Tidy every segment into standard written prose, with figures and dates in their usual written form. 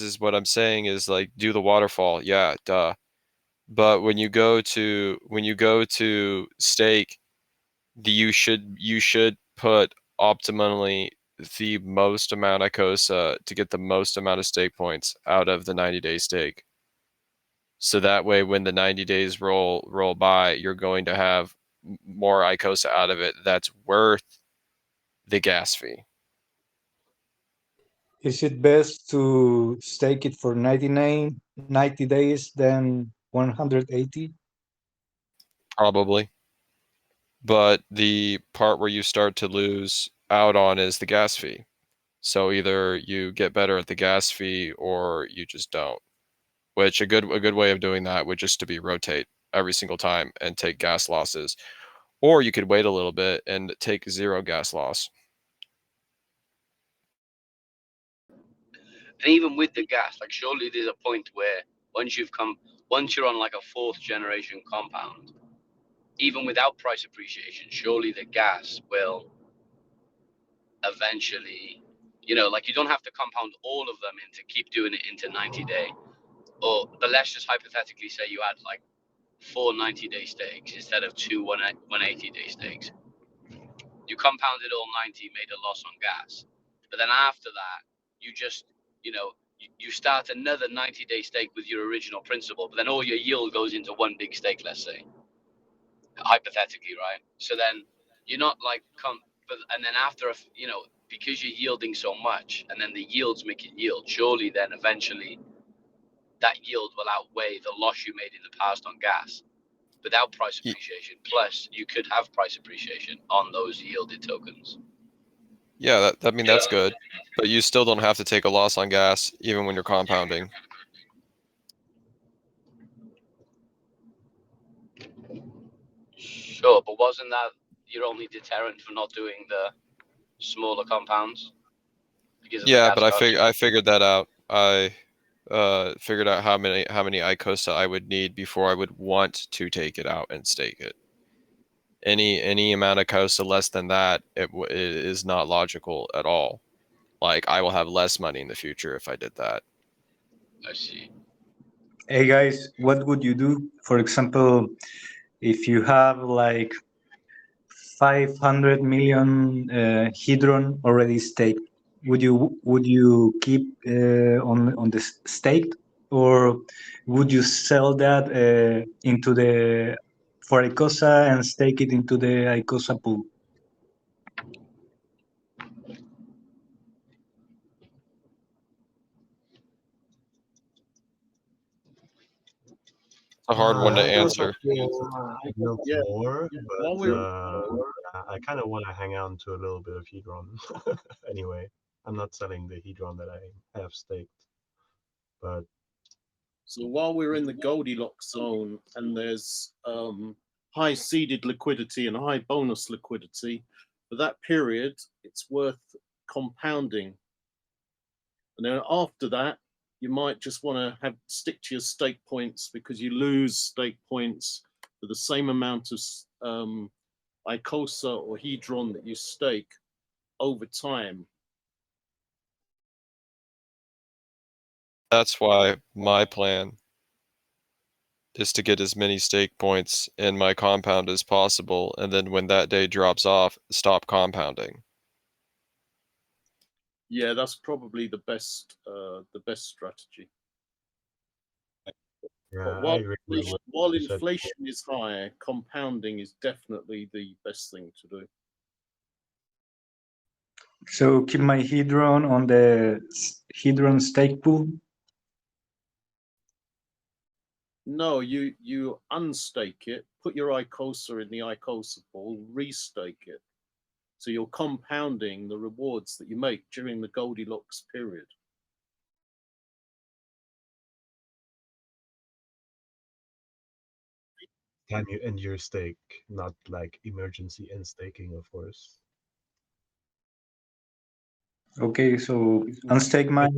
is what I'm saying is like do the waterfall. Yeah, duh. But when you go to stake, you should put optimally the most amount Icosa to get the most amount of stake points out of the 90-day stake. So that way, when the 90 days roll by, you're going to have more Icosa out of it that's worth the gas fee. Is it best to stake it for 90 days than 180? Probably. But the part where you start to lose out on is the gas fee. So either you get better at the gas fee or you just don't. Which a good way of doing that would just to be rotate every single time and take gas losses. Or you could wait a little bit and take 0 gas loss. And even with the gas, like surely there's a point where once you're on like a 4th generation compound, even without price appreciation, surely the gas will eventually, like you don't have to compound all of them to keep doing it into 90-day. But let's just hypothetically say you had like 4 90-day stakes instead of 2 180-day stakes. You compounded all 90, made a loss on gas. But then after that, you just, you start another 90-day stake with your original principal, but then all your yield goes into one big stake, let's say. Hypothetically, right? So then you're not like and then after because you're yielding so much and then the yields make it yield, surely then eventually that yield will outweigh the loss you made in the past on gas without price appreciation. Plus you could have price appreciation on those yielded tokens. Yeah, that's good. But you still don't have to take a loss on gas even when you're compounding. Sure, but wasn't that your only deterrent for not doing the smaller compounds? Yeah, but I figured that out. I figured out how many Icosa I would need before I would want to take it out and stake it. Any amount of Icosa less than that, it is not logical at all. Like I will have less money in the future if I did that. I see. Hey guys, what would you do? For example, if you have like 500 million Hedron already staked, would you keep on the stake, or would you sell that into the for Icosa and stake it into the Icosa pool? A hard one to answer. More, but I kind of want to hang on to a little bit of Hedron. Anyway, I'm not selling the Hedron that I have staked. But so while we're in the Goldilocks zone and there's high seeded liquidity and high bonus liquidity, for that period, it's worth compounding. And then after that, you might just want to stick to your stake points because you lose stake points for the same amount of Icosa or Hedron that you stake over time. That's why my plan is to get as many stake points in my compound as possible, and then when that day drops off, stop compounding. Yeah, that's probably the best strategy. Yeah, while inflation is high, compounding is definitely the best thing to do. So keep my Hedron on the Hedron stake pool? No, you unstake it, put your Icosa in the Icosa pool, restake it. So you're compounding the rewards that you make during the Goldilocks period. Time you end your stake, not like emergency end staking, of course. Okay, so unstake my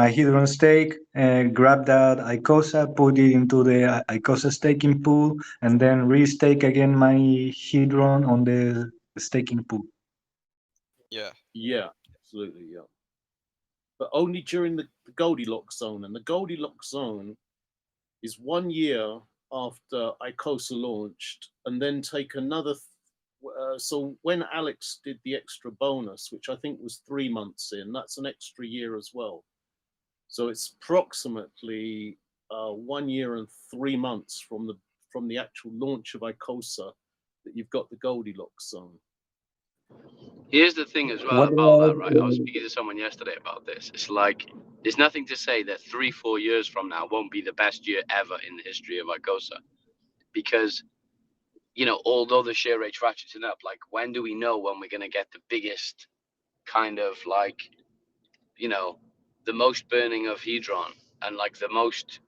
Hedron stake, grab that Icosa, put it into the Icosa staking pool, and then restake again my Hedron on the staking pool. Yeah. Yeah. absolutely, yeah. But only during the Goldilocks zone, and the Goldilocks zone is 1 year after Icosa launched, and then take another. So when Alex did the extra bonus, which I think was 3 months in, that's an extra year as well. So it's approximately 1 year and 3 months from the actual launch of Icosa that you've got the Goldilocks zone. Here's the thing as well What about that, about right? I was speaking to someone yesterday about this. It's like there's nothing to say that 3-4 years from now won't be the best year ever in the history of Icosa, because although the share rate's ratcheting up, like when do we know when we're gonna get the biggest kind of like the most burning of Hedron and like the most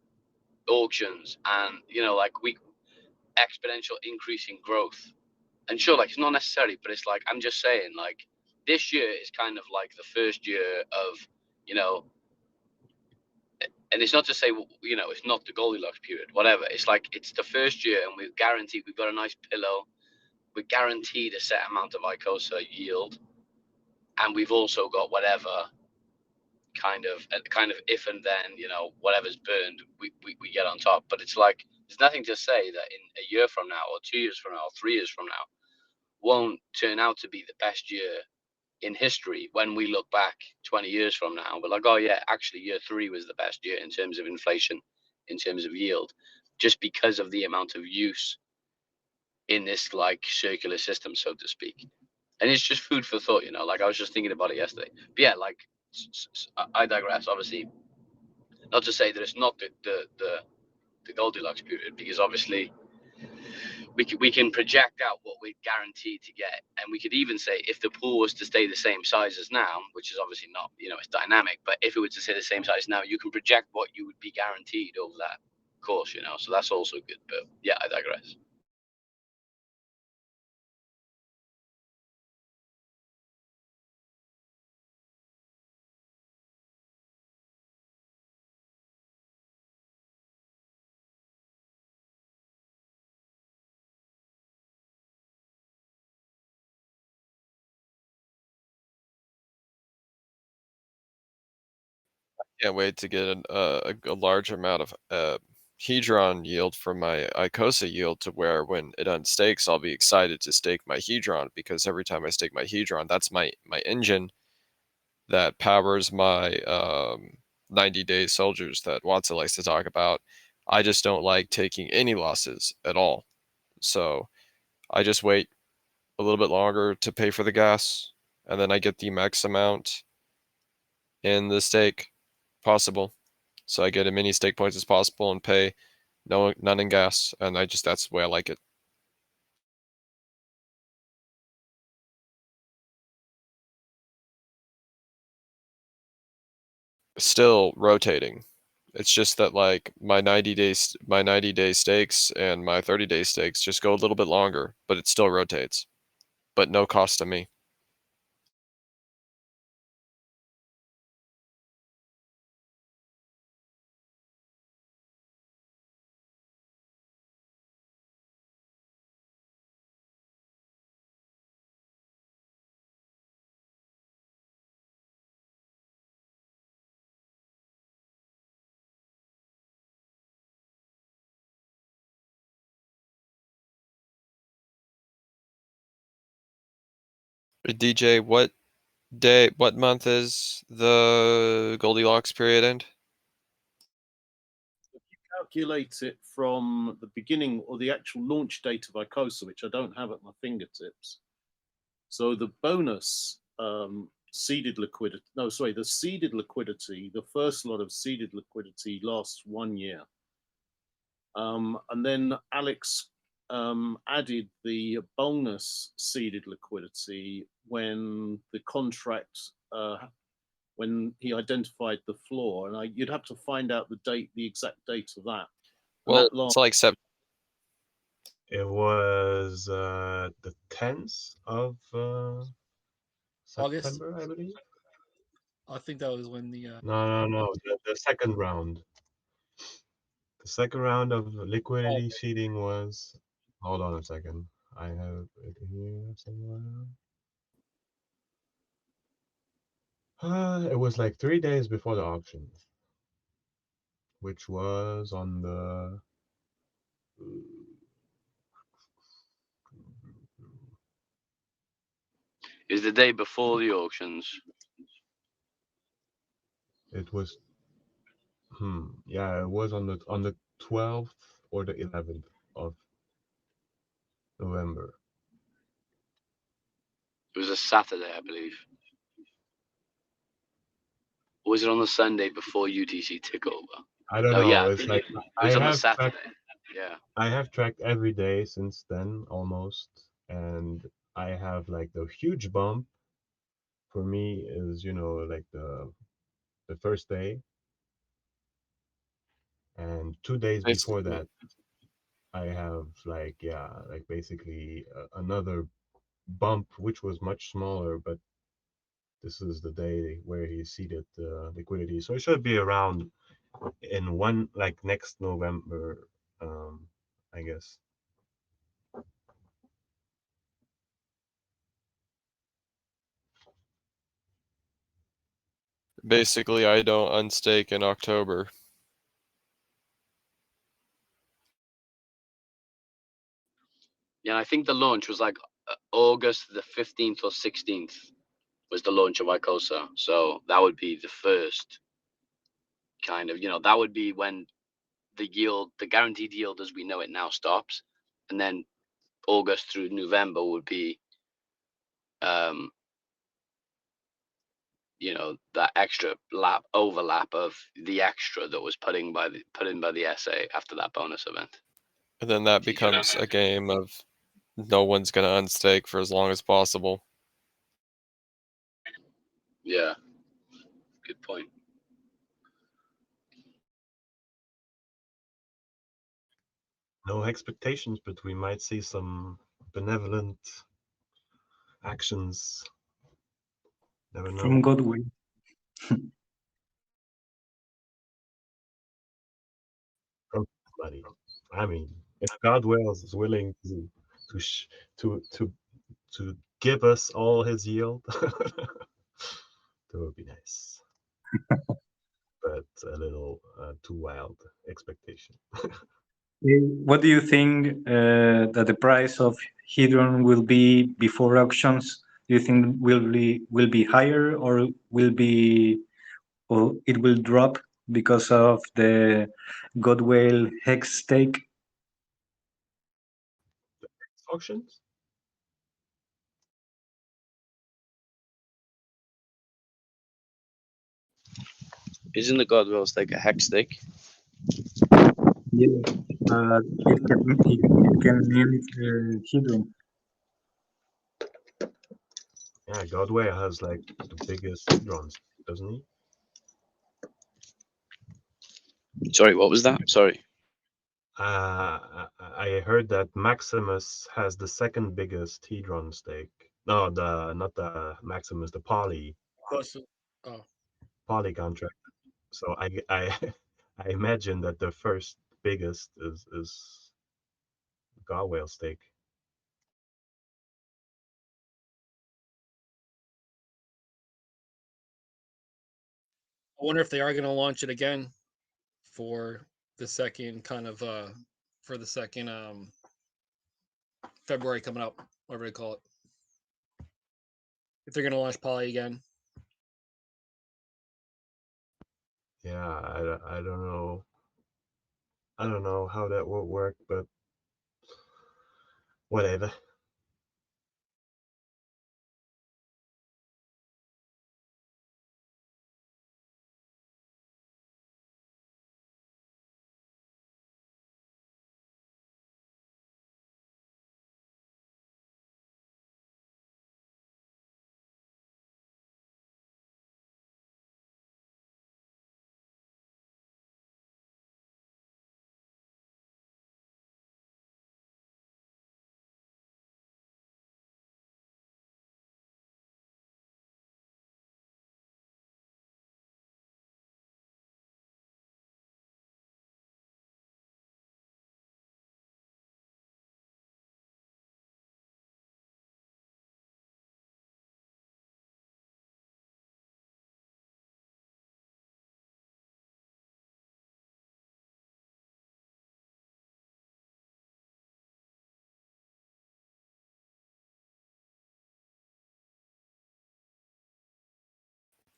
auctions and like we exponential increase in growth. And sure, like it's not necessarily, but it's like I'm just saying, like this year is kind of like the first year of, and it's not to say it's not the Goldilocks period, whatever. It's like it's the first year, and we've guaranteed we've got a nice pillow, we're guaranteed a set amount of Icosa yield, and we've also got whatever kind of if and then whatever's burned we get on top. But it's like there's nothing to say that in a year from now or 2 years from now or 3 years from now won't turn out to be the best year in history. When we look back 20 years from now, we're like, oh yeah, actually year 3 was the best year in terms of inflation, in terms of yield, just because of the amount of use in this like circular system, so to speak. And it's just food for thought, like I was just thinking about it yesterday. But yeah, like I digress. Obviously, not to say that it's not the Goldilocks period, because obviously we can project out what we're guaranteed to get, and we could even say if the pool was to stay the same size as now, which is obviously not, it's dynamic, but if it were to stay the same size now, you can project what you would be guaranteed over that course, so that's also good. But yeah, I digress. Can't wait to get a large amount of Hedron yield from my Icosa yield, to where when it unstakes, I'll be excited to stake my Hedron, because every time I stake my Hedron, that's my engine that powers my 90-day soldiers that Watson likes to talk about. I just don't like taking any losses at all. So I just wait a little bit longer to pay for the gas, and then I get the max amount in the stake possible. So I get as many stake points as possible and pay none in gas, and that's the way I like it. Still rotating. It's just that like my 90-day stakes and my 30-day stakes just go a little bit longer, but it still rotates. But no cost to me. DJ, what month is the Goldilocks period end? If you calculate it from the beginning or the actual launch date of Icosa, which I don't have at my fingertips, so the bonus seeded liquidity, no, sorry, the seeded liquidity, the first lot of seeded liquidity lasts 1 year. And then Alex added the bonus seeded liquidity when the contract, when he identified the floor. And you'd have to find out the exact date of that. Well, it's like It was the 10th of August. September, I believe. I think that was when the No. The second round. The second round of liquidity okay. seeding was. Hold on a second. I have it here somewhere. It was like 3 days before the auction, which was on the. It was the day before the auctions. It was. Yeah, it was on the 12th or the 11th of November. It was a Saturday, I believe. Or was it on the Sunday before UTC took over? I don't No, know. yeah, It's like it I was on the have Saturday. tracked. Yeah. I have tracked every day since then almost, and I have like the huge bump for me is like the first day, and 2 days before Basically, that I have like basically another bump which was much smaller, but this is the day where he seeded liquidity, so it should be around in one like next November, I guess. basically, I don't unstake in October. Yeah, I think the launch was like August the 15th or 16th was the launch of Icosa. So that would be the first kind of, that would be when the yield, the guaranteed yield as we know it now stops. And then August through November would be, that extra overlap of the extra that was put in by the SA after that bonus event. And then that becomes a game of no one's going to unstake for as long as possible. Yeah, good point. No expectations, but we might see some benevolent actions. Never know. From Godwin. From somebody. I mean, if God wills is willing to sh- to give us all his yield, that would be nice. But a little too wild expectation. What do you think that the price of Hedron will be before auctions? Do you think will be higher, or it will drop because of the Godwell hex stake? Auctions? Isn't the Godwell stake a hex stake? Yeah, it can mean Hedron. Yeah, Godway has like the biggest hedrons, doesn't he? Sorry, what was that? Sorry. I heard that Maximus has the second biggest hedron stake. No, the not the Maximus, the Oh, poly contract. So I I imagine that the first biggest is Godwell stake. I wonder if they are going to launch it again for the second for the second February coming up, whatever they call it. If they're going to launch Poly again. Yeah, I don't know. I don't know how that will work, but whatever.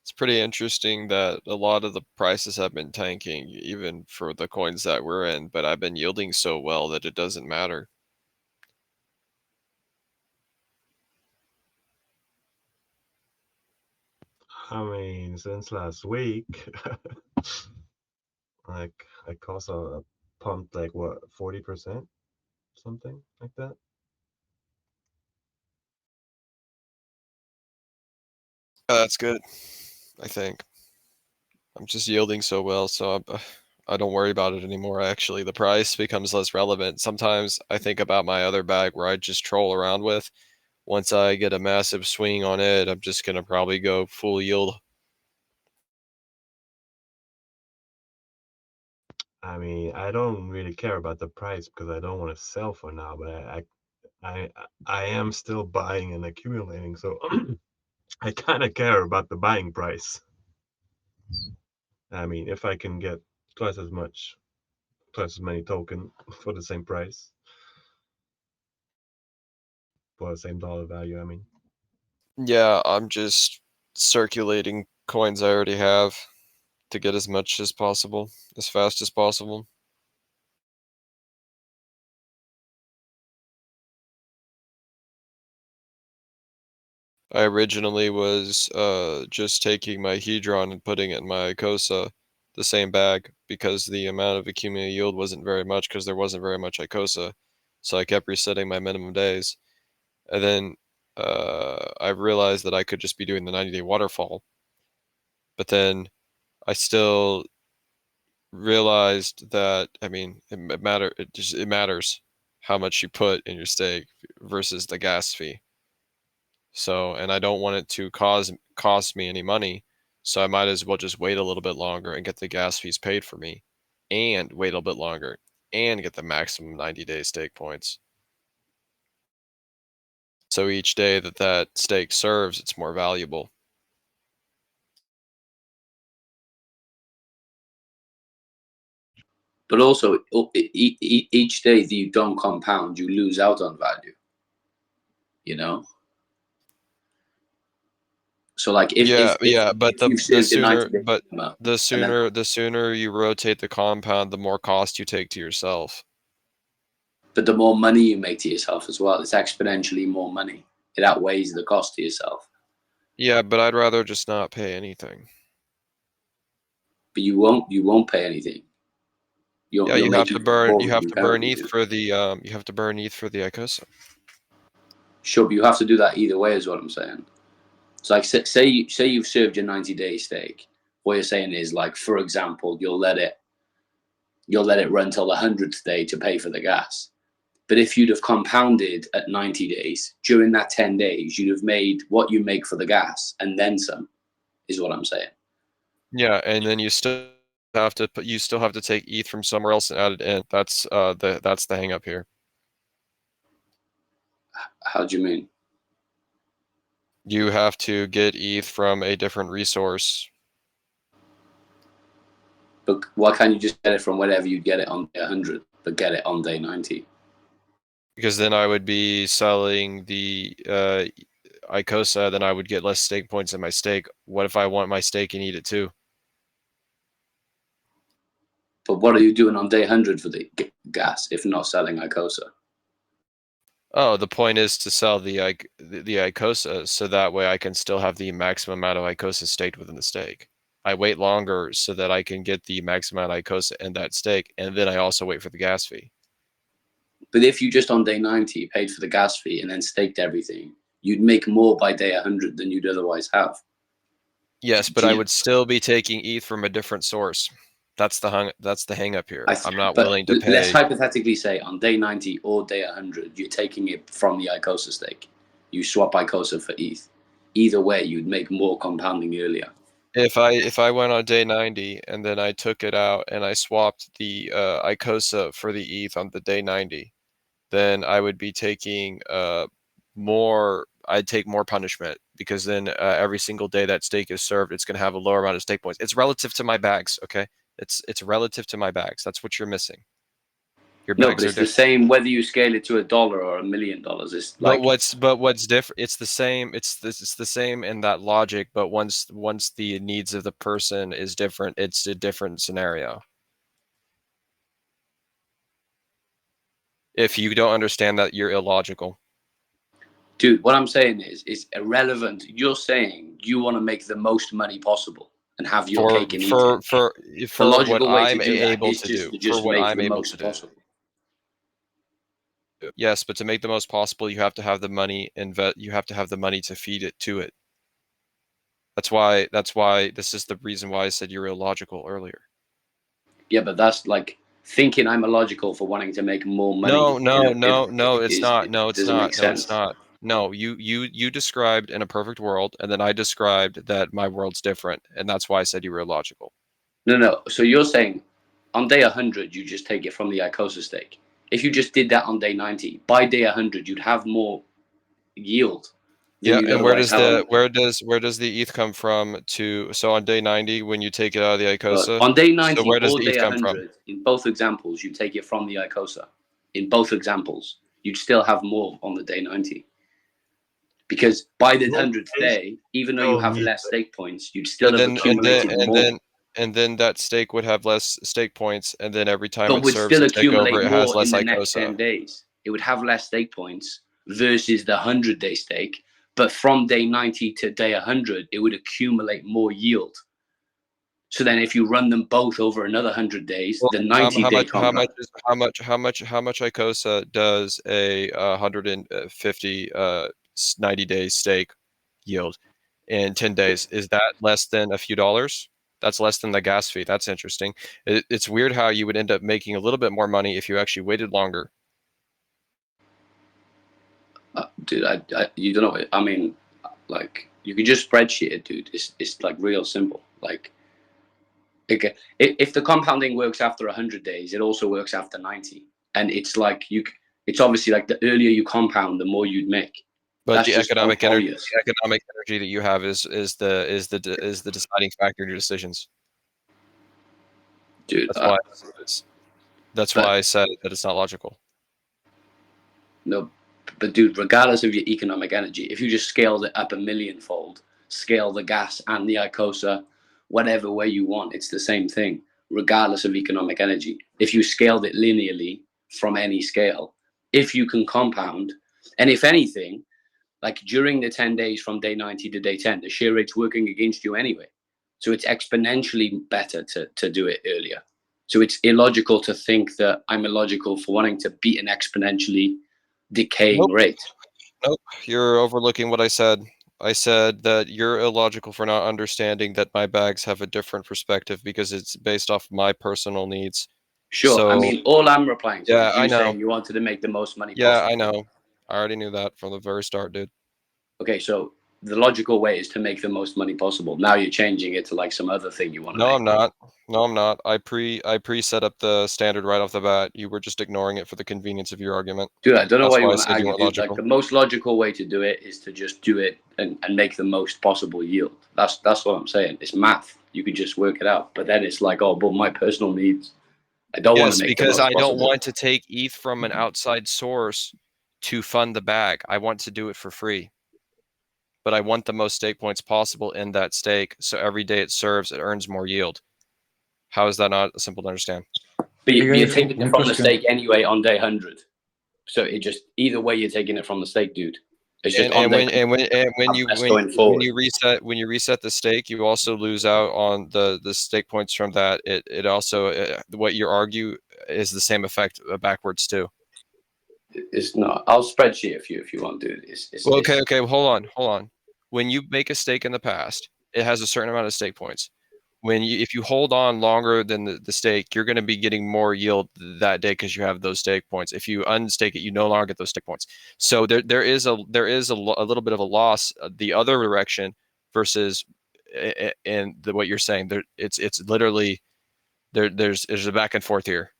It's pretty interesting that a lot of the prices have been tanking, even for the coins that we're in, but I've been yielding so well that it doesn't matter. I mean, since last week, like Icosa pumped like what, 40%, something like that. That's good, I think. I'm just yielding so well, so I don't worry about it anymore. Actually, the price becomes less relevant. Sometimes I think about my other bag where I just troll around with. Once I get a massive swing on it, I'm just gonna probably go full yield. I mean, I don't really care about the price because I don't want to sell for now, but I am still buying and accumulating, so I kind of care about the buying price. I mean, if I can get twice as many token for the same price, for the same dollar value, I mean. Yeah, I'm just circulating coins I already have to get as much as possible, as fast as possible. I originally was just taking my Hedron and putting it in my Icosa, the same bag, because the amount of accumulated yield wasn't very much because there wasn't very much Icosa. So I kept resetting my minimum days. And then I realized that I could just be doing the 90-day waterfall. But then I still realized that, I mean, it matters how much you put in your stake versus the gas fee. So, and I don't want it to cost me any money. So I might as well just wait a little bit longer and get the gas fees paid for me, and wait a little bit longer and get the maximum 90-day stake points. So each day that that stake serves, it's more valuable. But also, each day that you don't compound, you lose out on value. You know. So like if but you've the saved a sooner 90-day but amount, the and then sooner you rotate the compound, the more cost you take to yourself. but the more money you make to yourself as well, it's exponentially more money. It outweighs the cost to yourself. Yeah, but I'd rather just not pay anything. But you won't pay anything. Yeah, You're making more you than have you to burn currently ETH do. for the you have to burn ETH for the Icosa. Sure, but you have to do that either way, is what I'm saying. So like say you've served your 90-day stake. What you're saying is, like, for example, you'll let it run till the 100th day to pay for the gas. But if you'd have compounded at 90 days, during that 10 days, you'd have made what you make for the gas and then some, is what I'm saying. Yeah, and then you still have to take ETH from somewhere else and add it in. That's the hang up here. How do you mean? You have to get ETH from a different resource. But why can't you just get it from wherever you get it on day 100, but get it on day 90? Because then I would be selling the Icosa, then I would get less stake points in my stake. What if I want my stake and eat it too? But what are you doing on day 100 for the gas if not selling Icosa? Oh, the point is to sell the Icosa so that way I can still have the maximum amount of Icosa staked within the stake. I wait longer so that I can get the maximum amount of Icosa in that stake, and then I also wait for the gas fee. But if you just on day 90 paid for the gas fee and then staked everything, you'd make more by day 100 than you'd otherwise have. Yes, but I would still be taking ETH from a different source. That's the hang up here. I'm not But willing to let's pay. hypothetically say on day 90 or day 100, you're taking it from the Icosa stake. You swap Icosa for ETH. Either way, you'd make more compounding earlier. If I went on day 90 and then I took it out and I swapped the Icosa for the ETH on the day 90, then I would be taking more. I'd take more punishment because then every single day that stake is served, it's going to have a lower amount of stake points. It's relative to my bags, okay? It's relative to my bags. That's what you're missing. Your No, bags but are it's the different. same whether you scale it to $1 or $1 million. It's like What's different? It's the same. It's the same in that logic, but once the needs of the person is different, it's a different scenario. If you don't understand that, you're illogical. dude, what I'm saying is irrelevant. You're saying you want to make the most money possible and have your cake and eat it. The The logical way I'm to do that able is to just do. to For just what make I'm the able to most do. possible. Yes, but to make the most possible, you have to have the money you have to have the money to feed it to it. That's why this is the reason why I said you're illogical earlier. Yeah, but that's like thinking I'm illogical for wanting to make more money. No, it's not. No, it's doesn't not. make No, it's sense. not. No, you described in a perfect world, and then I described that my world's different, and that's why I said you were illogical. No. So you're saying on day 100 you just take it from the Icosa stake. If you just did that on day 90, by day 100 you'd have more yield than Yeah, you'd and where otherwise does have on. where does the ETH come from to? So on day 90, when you take it out of the Icosa, On day so 90 where does or the day ETH come from? 100, in both examples, you take it from the Icosa. In both examples, you'd still have more on the day 90. Because by the 100th day, even though you have less stake points, you'd still have accumulated more. And then that stake would have less stake points, and then every time But it would serves still a takeover, accumulate it has more in less the next Icosa. 10 days. It would have less stake points versus the 100-day stake. But from day 90 to day 100, it would accumulate more yield. So then if you run them both over another 100 days, Well, the 90-day compound. how much Icosa does a 150 90-day stake yield in 10 days? Is that less than a few dollars? That's less than the gas fee. That's interesting. It's weird how you would end up making a little bit more money if you actually waited longer. Dude, you don't know. I mean, like, you can just spreadsheet it, dude. It's like real simple. Like, okay, if the compounding works after 100 days, it also works after 90. And it's like it's obviously like the earlier you compound, the more you'd make. But That's the just economic energy, obvious. that you have is the deciding factor in your decisions. Dude, That's why I said that it's not logical. no, but dude, regardless of your economic energy, if you just scaled it up a millionfold, scale the gas and the Icosa, whatever way you want, it's the same thing, regardless of economic energy. If you scaled it linearly from any scale, if you can compound, and if anything, like during the 10 days from day 90 to day 10, the share rate's working against you anyway. So it's exponentially better to do it earlier. So it's illogical to think that I'm illogical for wanting to beat an exponentially decaying rate. Nope, you're overlooking what I said. I said that you're illogical for not understanding that my bags have a different perspective because it's based off my personal needs. Sure. So, I mean, all I'm replying to yeah, is I you know. saying you wanted to make the most money Yeah, possible. I know. I already knew that from the very start, dude. Okay, so the logical way is to make the most money possible. Now you're changing it to like some other thing you want to No, make. I'm not. No, I'm not. I pre set up the standard right off the bat. You were just ignoring it for the convenience of your argument. Dude, I don't know That's why you why I want to said you argue, weren't dude. Like logical. the most logical way to do it is to just do it and make the most possible yield. That's what I'm saying. It's math. You can just work it out. But then it's like, oh, but my personal needs, I don't want to Yes, make the because most I don't possible. want to take ETH from an outside source to fund the bag. I want to do it for free. But I want the most stake points possible in that stake, so every day it serves, it earns more yield. How is that not simple to understand? But Hey you're guys, taking it one from the question. stake anyway on day 100. So it just either way you're taking it from the stake, dude. It's just on day When you reset the stake, you also lose out on the stake points from that. It also what you argue is the same effect backwards too. It's not. I'll spreadsheet if you want, dude. Well, okay. Hold on. When you make a stake in the past, it has a certain amount of stake points. If you hold on longer than the stake, you're going to be getting more yield that day because you have those stake points. If you unstake it, you no longer get those stake points. So there is a little bit of a loss the other direction versus in what you're saying. It's literally there's a back and forth here.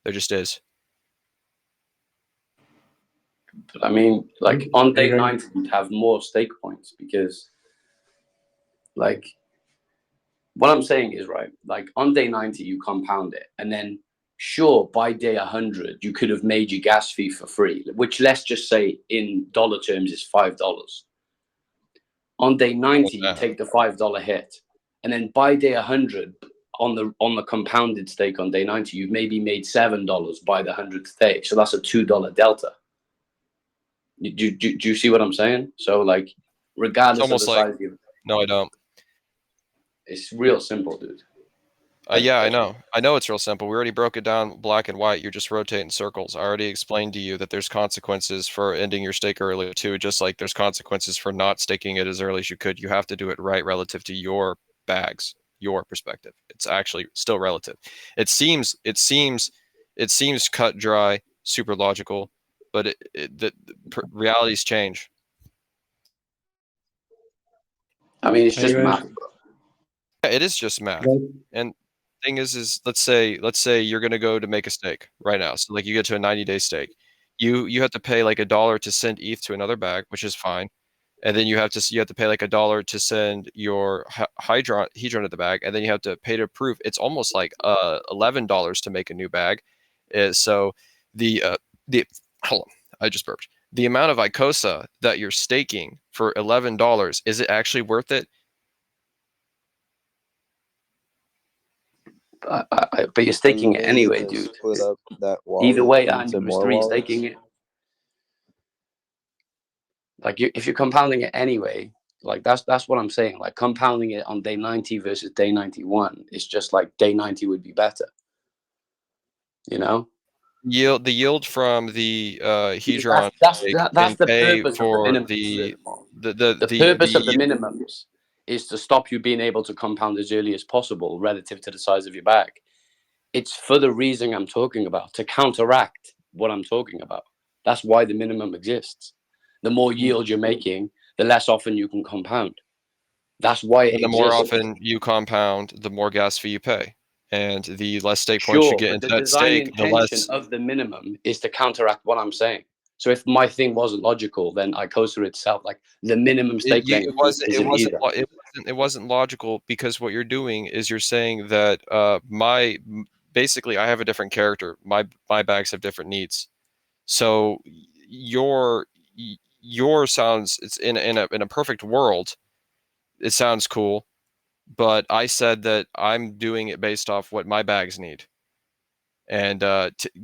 There just is. But I mean, like on day Hey guys, 90, you'd have more stake points because, like, what I'm saying is right. Like on day 90, you compound it, and then sure, by day 100, you could have made your gas fee for free, which let's just say in dollar terms is $5. On day 90, you take the $5 hit, and then by day 100, on the compounded stake on day 90, you've maybe made $7 by the 100th day. So that's a $2 delta. Do you see what I'm saying? So like, regardless of the size, no, I don't. It's real simple, dude. Yeah, I know. I know it's real simple. We already broke it down black and white. You're just rotating circles. I already explained to you that there's consequences for ending your stake early too, just like there's consequences for not staking it as early as you could. You have to do it right relative to your bags, your perspective. It's actually still relative. It seems cut dry, super logical, but the realities change. I mean, it's just math. Yeah, it is just math. And thing is let's say you're going to go to make a stake right now. So like you get to a 90-day stake. You have to pay like $1 to send ETH to another bag, which is fine. And then you have to pay like $1 to send your Hedron to the bag, and then you have to pay to approve. It's almost like $11 to make a new bag. So the hold on, I just burped. The amount of Icosa that you're staking for $11, is it actually worth it? But you're staking it anyway, dude. Split up that Either way, and you're three staking it. Like if you're compounding it anyway, like that's what I'm saying. Like compounding it on day 90 versus day 91, it's just like day 90 would be better. You know? The yield from the Hedron that's the purpose for of the purpose of the minimums is to stop you being able to compound as early as possible relative to the size of your bag. It's for the reason I'm talking about, to counteract what I'm talking about. That's why the minimum exists. The more yield you're making, the less often you can compound. That's why it exists. The more often you compound, the more gas fee you pay. And the less stake points you get into that stake, the less of the minimum is to counteract what I'm saying. So if my thing wasn't logical, then Icosa itself, like the minimum stake length, it wasn't logical, because what you're doing is you're saying that basically I have a different character. My bags have different needs. So your sounds, it's in a perfect world, it sounds cool, but I said that I'm doing it based off what my bags need. And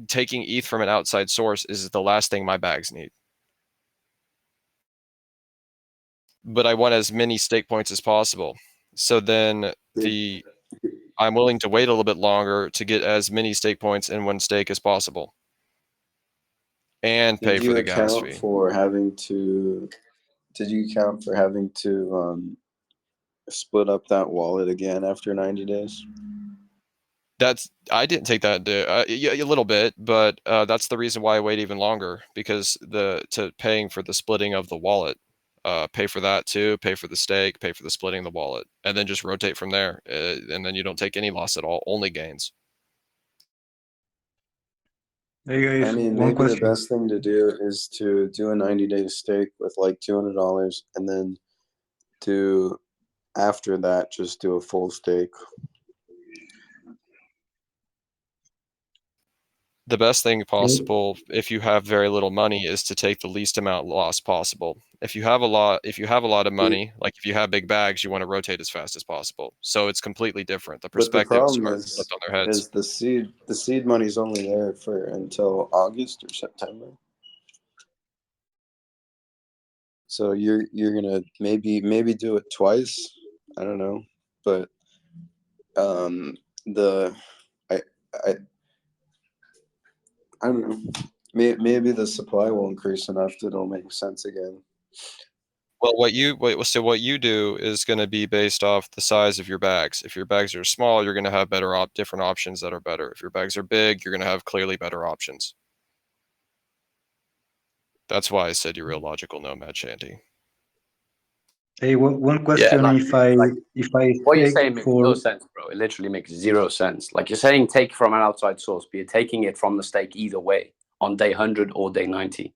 taking ETH from an outside source is the last thing my bags need. But I want as many stake points as possible. So then I'm willing to wait a little bit longer to get as many stake points in one stake as possible. And pay for the gas fee. Did you account for having to split up that wallet again after 90 days? I didn't take that a little bit, but that's the reason why I wait even longer, because paying for the splitting of the wallet, pay for that too, pay for the stake, pay for the splitting of the wallet, and then just rotate from there, and then you don't take any loss at all, only gains. Hey guys, I mean, maybe the best thing to do is to do a 90-day stake with like $200, and then after that, just do a full stake. The best thing possible, if you have very little money, is to take the least amount loss possible. If you have a lot of money, like if you have big bags, you want to rotate as fast as possible. So it's completely different. The perspective is flipped on their heads. Is the seed money's only there for until August or September. So you're gonna maybe do it twice. I don't know, but I don't know. Maybe the supply will increase enough that it'll make sense again. Well, what you do is going to be based off the size of your bags. If your bags are small, you're going to have different options that are better. If your bags are big, you're going to have clearly better options. That's why I said you're a logical nomad, Shanty. Hey, one question. If I what you're saying makes no sense, bro. It literally makes zero sense. Like you're saying, take from an outside source, but you're taking it from the stake either way, on day 100 or day 90.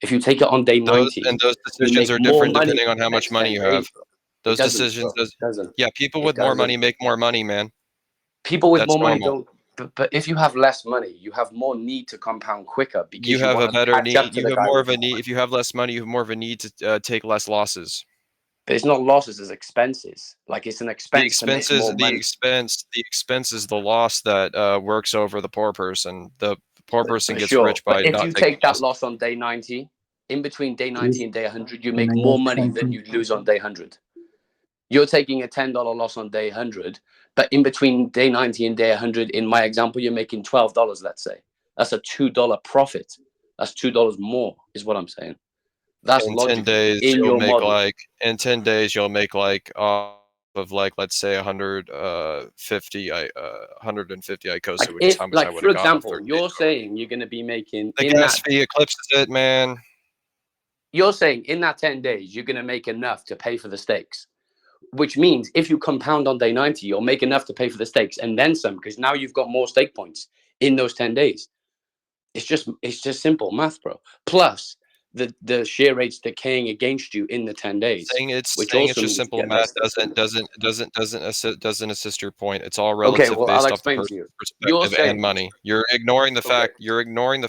If you take it on day 90, and those decisions are different depending on how much money you have. Those decisions, people with more money make more money, man. People with more money don't. But if you have less money, you have more need to compound quicker because You have a want to better catch up need. to You the have guy more with of a more need. money. If you have less money, you have more of a need to take less losses. But it's not losses, it's expenses. Like it's an expense to make more money. The expense is the loss that works over the poor person. The poor person For gets sure. rich by But if not you taking take that losses. loss on day 90, in between day 90 Chris, and day 100, you can make I more ask money than something? you'd lose on day 100. You're taking a $10 loss on day 100, but in between day 90 and day 100, in my example, you're making $12, let's say. That's a $2 profit. That's $2 more, is what I'm saying. That's In 10 logical days, in you'll your make model. in 10 days, you'll make off of let's say 150 Icosa, which is If, how much I like, would for have gotten example, 30 days you're ago. saying you're going to be making The in gas that, fee eclipses it, man. you're saying in that 10 days, you're going to make enough to pay for the stakes. Which means if you compound on day 90, you'll make enough to pay for the stakes and then some, because now you've got more stake points in those 10 days. It's just simple math, bro. Plus the share rate's decaying against you in the 10 days, which Saying it's also just means you simple get less math stake points. doesn't assist your point. It's all Okay, relative well, I'll based off the explain to person's you. You're perspective and saying, money. You're ignoring the okay,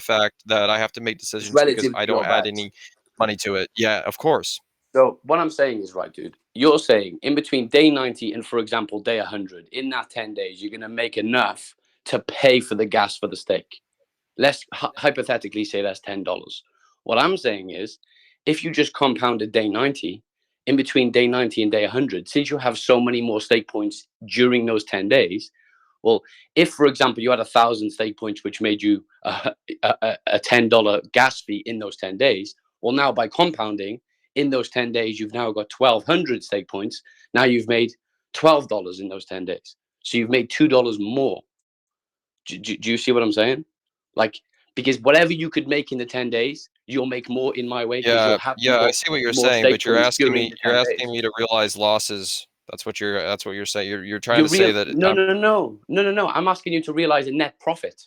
fact that I have to make it's decisions because relative to I don't your add bets. any money to it. Yeah, of course. So what I'm saying is right, dude. You're saying in between day 90 and, for example, day 100, in that 10 days, you're going to make enough to pay for the gas for the stake. Let's hypothetically say that's $10. What I'm saying is, if you just compounded day 90, in between day 90 and day 100, since you have so many more stake points during those 10 days, well, if, for example, you had 1,000 stake points, which made you a $10 gas fee in those 10 days, well, now by compounding, in those 10 days, you've now got 1,200 stake points. Now you've made $12 in those 10 days. So you've made $2 more. Do you see what I'm saying? Like, because whatever you could make in the 10 days, you'll make more in my way because Yeah, you'll have yeah, I more, see what you're more saying, stake but points during the you're 10 asking days. me to realize losses. That's what you're saying. You're trying to say that No. I'm asking you to realize a net profit.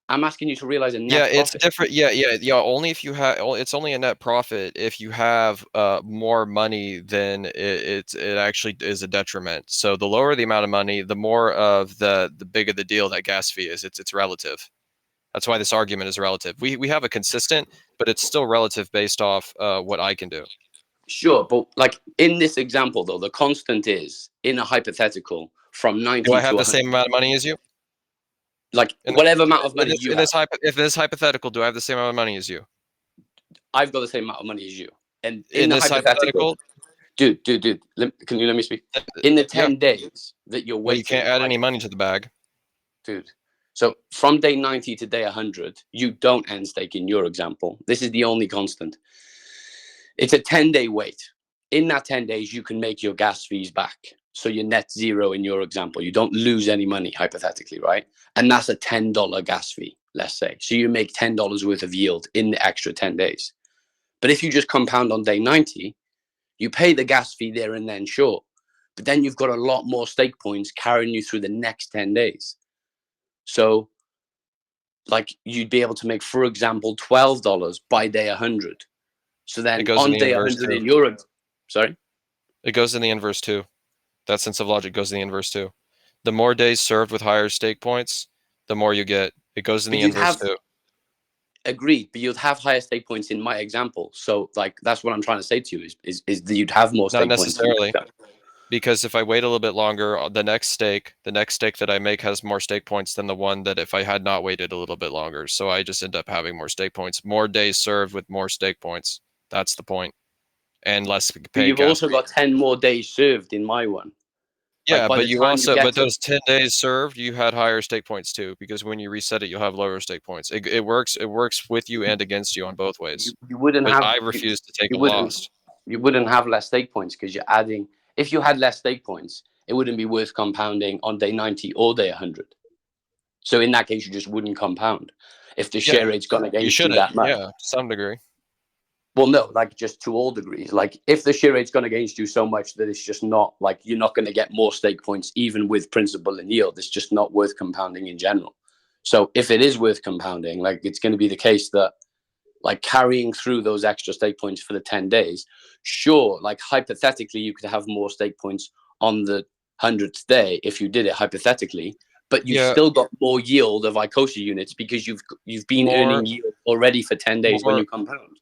I'm asking you to realize a yeah, net it's profit. different. Yeah. Only if you have. It's only a net profit if you have more money. Then it actually is a detriment. So the lower the amount of money, the more of the bigger the deal that gas fee is. It's relative. That's why this argument is relative. We have a consistent, but it's still relative based off what I can do. Sure, but like in this example, though, the constant is in a hypothetical from Do 90 I to have the 100. same amount of money as you? Like In, whatever amount of money you have, if this hypothetical, do I have the same amount of money as you? I've got the same amount of money as you. And in In the this hypothetical, hypothetical, dude, can you let me speak? In the yeah. 10 days that you're Well, you can't waiting, add right, any money to the bag. dude? So from day 90 to day 100, you don't end stake in your example. This is the only constant. It's a 10-day wait. In that 10 days, you can make your gas fees back. So you're net zero in your example. You don't lose any money, hypothetically, right? And that's a $10 gas fee, let's say. So you make $10 worth of yield in the extra 10 days. But if you just compound on day 90, you pay the gas fee there and then, sure. But then you've got a lot more stake points carrying you through the next 10 days. So, like, you'd be able to make, for example, $12 by day 100. So It then goes in on the day inverse 100 too. in your, sorry? It goes in the inverse too. That sense of logic goes in the inverse too. The more days served with higher stake points, the more you get. It goes in But the you'd inverse have, too. agreed, but you'd have higher stake points in my example. So, like, that's what I'm trying to say to you is that you'd have more Not stake points in my necessarily, example. because if I wait a little bit longer, the next stake that I make has more stake points than the one that if I had not waited a little bit longer. So I just end up having more stake points, more days served with more stake points. That's the point, and less But pay you've gas also fee. got 10 more days served in my one. Like, Yeah, by but the time you get but to, those 10 days served, you had higher stake points too, because when you reset it, you'll have lower stake points. It works with you and against you on both ways. you wouldn't But have, I refuse to take you a wouldn't, loss. you wouldn't have less stake points because you're adding, if you had less stake points, it wouldn't be worth compounding on day 90 or day 100. So in that case, you just wouldn't compound if the Yeah, share rate's gone you against you shouldn't. that much. Yeah, to some degree. Well, no, like just to all degrees. Like if the share rate's gone against you so much that it's just not like you're not going to get more stake points, even with principal and yield, it's just not worth compounding in general. So if it is worth compounding, like it's going to be the case that like carrying through those extra stake points for the 10 days, sure, like hypothetically, you could have more stake points on the 100th day if you did it hypothetically, but you've still got more yield of Icosa units because you've been earning yield already for 10 days when you compound.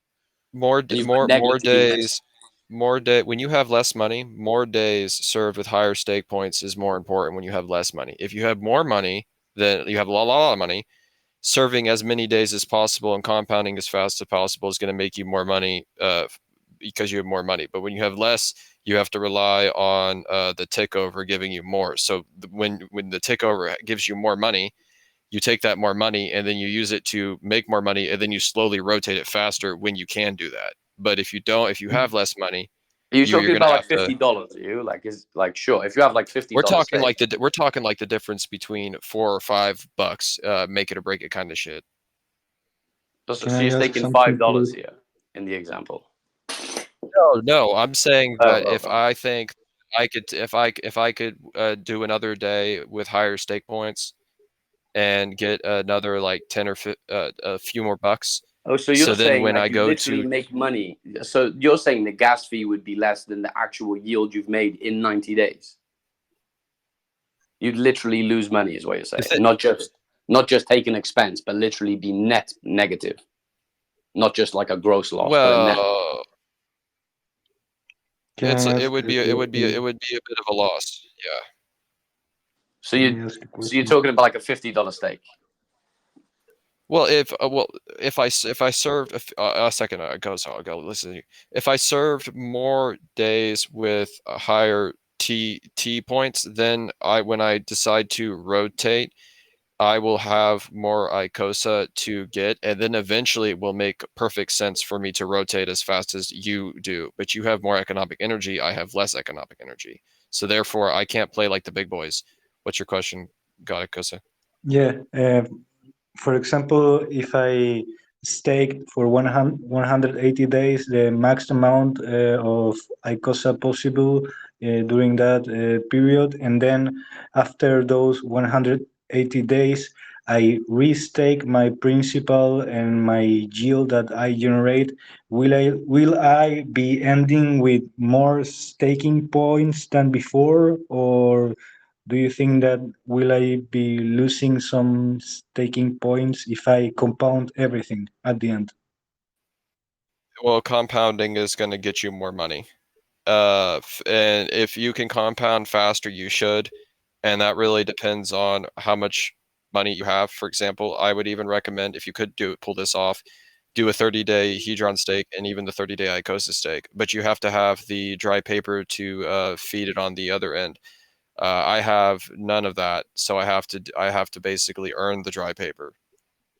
More days. When you have less money, more days served with higher stake points is more important when you have less money. If you have more money, then you have a lot of money. Serving as many days as possible and compounding as fast as possible is going to make you more money because you have more money. But when you have less, you have to rely on the tick over giving you more. So when the tick over gives you more money, you take that more money and then you use it to make more money, and then you slowly rotate it faster when you can do that. But if you don't, if you have less money, are you talking about like $50? Are you sure? If you have like $50, we're talking like the difference between $4 or $5, make it or break it kind of shit. So you're staking $5 here in the example. No, I'm saying that if I think I could, if I could do another day with higher stake points and get another like 10 or a few more bucks. Oh, so you're saying when I go literally make money. So you're saying the gas fee would be less than the actual yield you've made in 90 days. You'd literally lose money, is what you're saying. Not just take an expense, but literally be net negative. Not just like a gross loss, but a net. It would be a bit of a loss. Yeah. So you're talking about like a $50 stake. Well, if I served a second ago, so I'll go listen to you. If I served more days with a higher T points, then when I decide to rotate, I will have more Icosa to get, and then eventually it will make perfect sense for me to rotate as fast as you do. But you have more economic energy, I have less economic energy. So therefore, I can't play like the big boys. What's your question, God, Icosa? Yeah. For example, if I stake for 180 days the max amount of Icosa possible during that period, and then after those 180 days, I restake my principal and my yield that I generate. Will I be ending with more staking points than before, or do you think that will I be losing some staking points if I compound everything at the end? Well, compounding is going to get you more money. And if you can compound faster, you should. And that really depends on how much money you have. For example, I would even recommend, if you could pull this off, do a 30-day Hedron stake and even the 30-day Icosa stake. But you have to have the dry paper to feed it on the other end. I have none of that, so I have to basically earn the dry paper.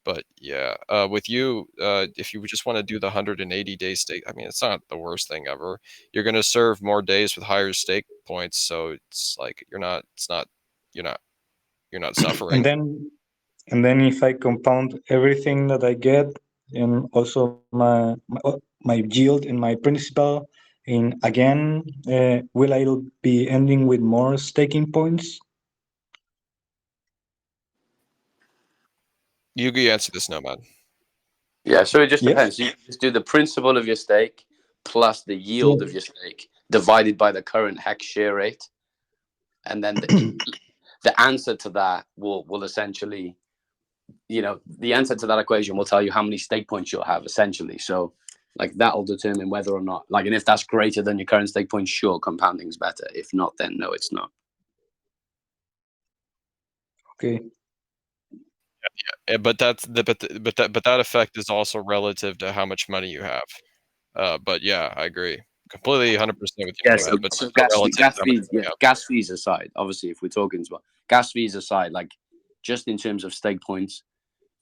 But yeah, with you, if you just want to do the 180-day stake, I mean, it's not the worst thing ever. You're going to serve more days with higher stake points, so it's like you're not suffering. And then if I compound everything that I get, and also my yield and my principal, and again, will I be ending with more staking points? You answer this, Nomad. Yeah, so it just depends. You just do the principal of your stake plus the yield of your stake divided by the current hex share rate, and then the answer to that will essentially, the answer to that equation will tell you how many stake points you'll have essentially. So like that'll determine whether or not, like, and if that's greater than your current stake points, sure, compounding is better. If not, then no, it's not. Okay. Yeah, but that effect is also relative to how much money you have. But yeah, I agree completely, 100% with you. Yeah, so gas fees aside, obviously, if we're talking about gas fees aside, like just in terms of stake points,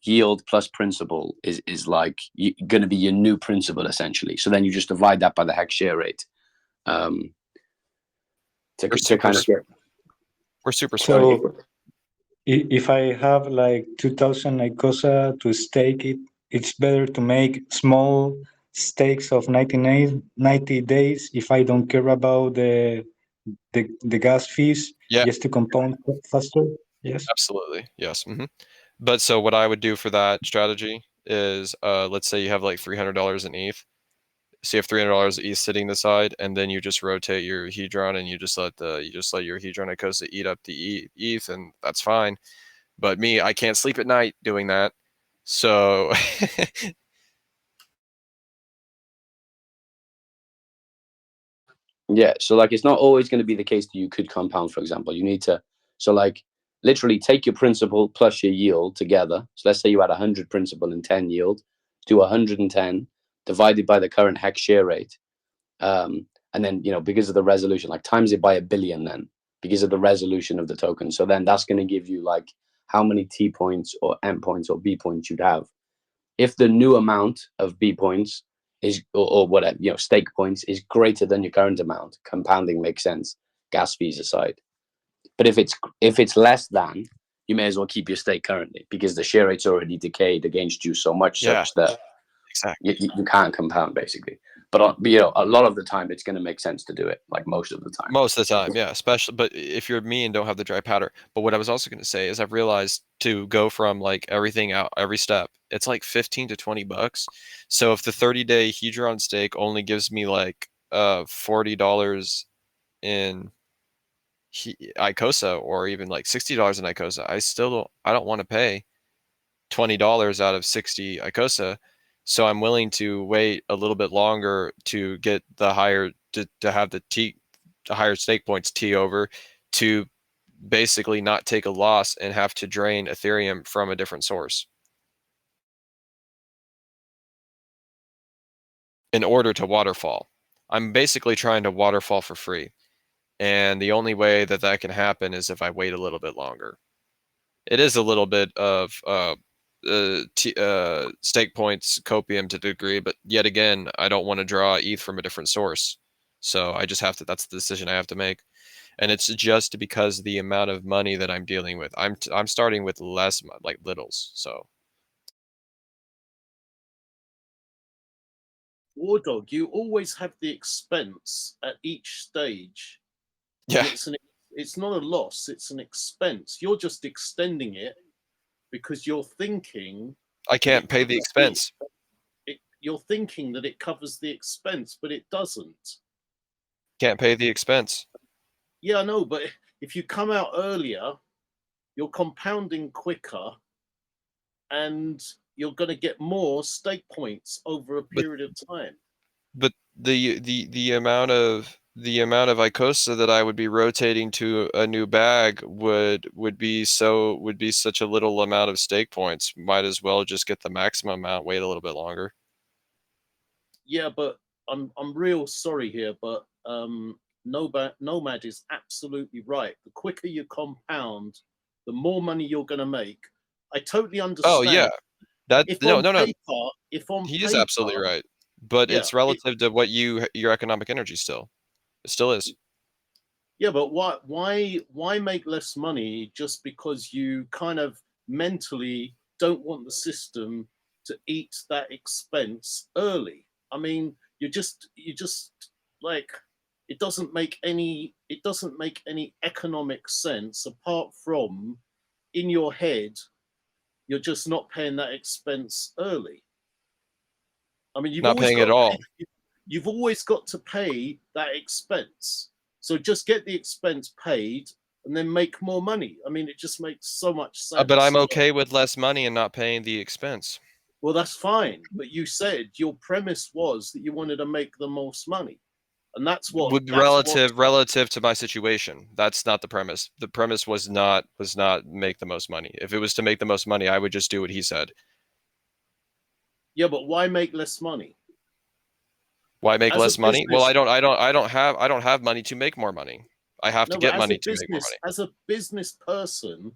yield plus principal is like going to be your new principal essentially. So then you just divide that by the hex share rate. We're super smart. So if I have like 2,000 Icosa to stake it, it's better to make small stakes of 90 days if I don't care about the gas fees, just to compound faster. Yes, absolutely. Yes. But so what I would do for that strategy is, let's say you have like $300 in ETH. So you have $300 ETH sitting aside, and then you just rotate your Hedron, and you just let your Hedron Icosa eat up the ETH, and that's fine. But me, I can't sleep at night doing that. So Yeah, so like it's not always going to be the case that you could compound, for example. You need to, so like literally take your principal plus your yield together. So let's say you had 100 principal and 10 yield, do 110 divided by the current hex share rate. And then, you know, because of the resolution, like times it by 1 billion then, because of the resolution of the token. So then that's going to give you like how many T points or M points or B points you'd have. If the new amount of B points is, or whatever, you know, stake points is greater than your current amount, compounding makes sense, gas fees aside. But if it's less than, you may as well keep your stake currently, because the share rate's already decayed against you so much, yeah, such that exactly. you can't compound basically. But you know, a lot of the time it's going to make sense to do it, like most of the time. Most of the time, yeah. Especially, but if you're me and don't have the dry powder. But what I was also going to say is I've realized to go from like everything out, every step, it's like 15 to 20 bucks. So if the 30-day Hedron stake only gives me like $40 in Icosa, or even like $60 in Icosa, I don't want to pay $20 out of 60 Icosa. So I'm willing to wait a little bit longer to get the higher, to have the higher stake points T over, to basically not take a loss and have to drain Ethereum from a different source in order to waterfall. I'm basically trying to waterfall for free. And the only way that that can happen is if I wait a little bit longer. It is a little bit of stake points copium to a degree, but yet again, I don't want to draw ETH from a different source. So I just have to, that's the decision I have to make. And it's just because the amount of money that I'm dealing with. I'm starting with less, like littles. So War Dog, you always have the expense at each stage. yeah, It's not a loss, it's an expense. You're just extending it because you're thinking I can't pay the expense. You're thinking that it covers the expense, but it doesn't. Can't pay the expense. Yeah, I know, but if you come out earlier, you're compounding quicker, and you're going to get more stake points over a period of time. But the amount of Icosa that I would be rotating to a new bag would be such a little amount of stake points. Might as well just get the maximum amount, wait a little bit longer. Yeah, but I'm real sorry here, but Nomad is absolutely right. The quicker you compound, the more money you're going to make. I totally understand. Oh yeah, that if no on no no. paper, if on He paper, is absolutely right, but yeah, it's relative to what your economic energy still. It still is. Yeah, but why make less money just because you kind of mentally don't want the system to eat that expense early? I mean, you just like it doesn't make any economic sense apart from in your head you're just not paying that expense early. I mean, Not paying at all. You've always got to pay that expense. So just get the expense paid and then make more money. I mean, it just makes so much sense. But I'm okay with less money and not paying the expense. Well, that's fine. But you said your premise was that you wanted to make the most money. And that's what relative to my situation. That's not the premise. The premise was not make the most money. If it was to make the most money, I would just do what he said. Yeah, but why make less money? Why make less money? Well, I don't have money to make more money. I have to get money to make more money. As a business person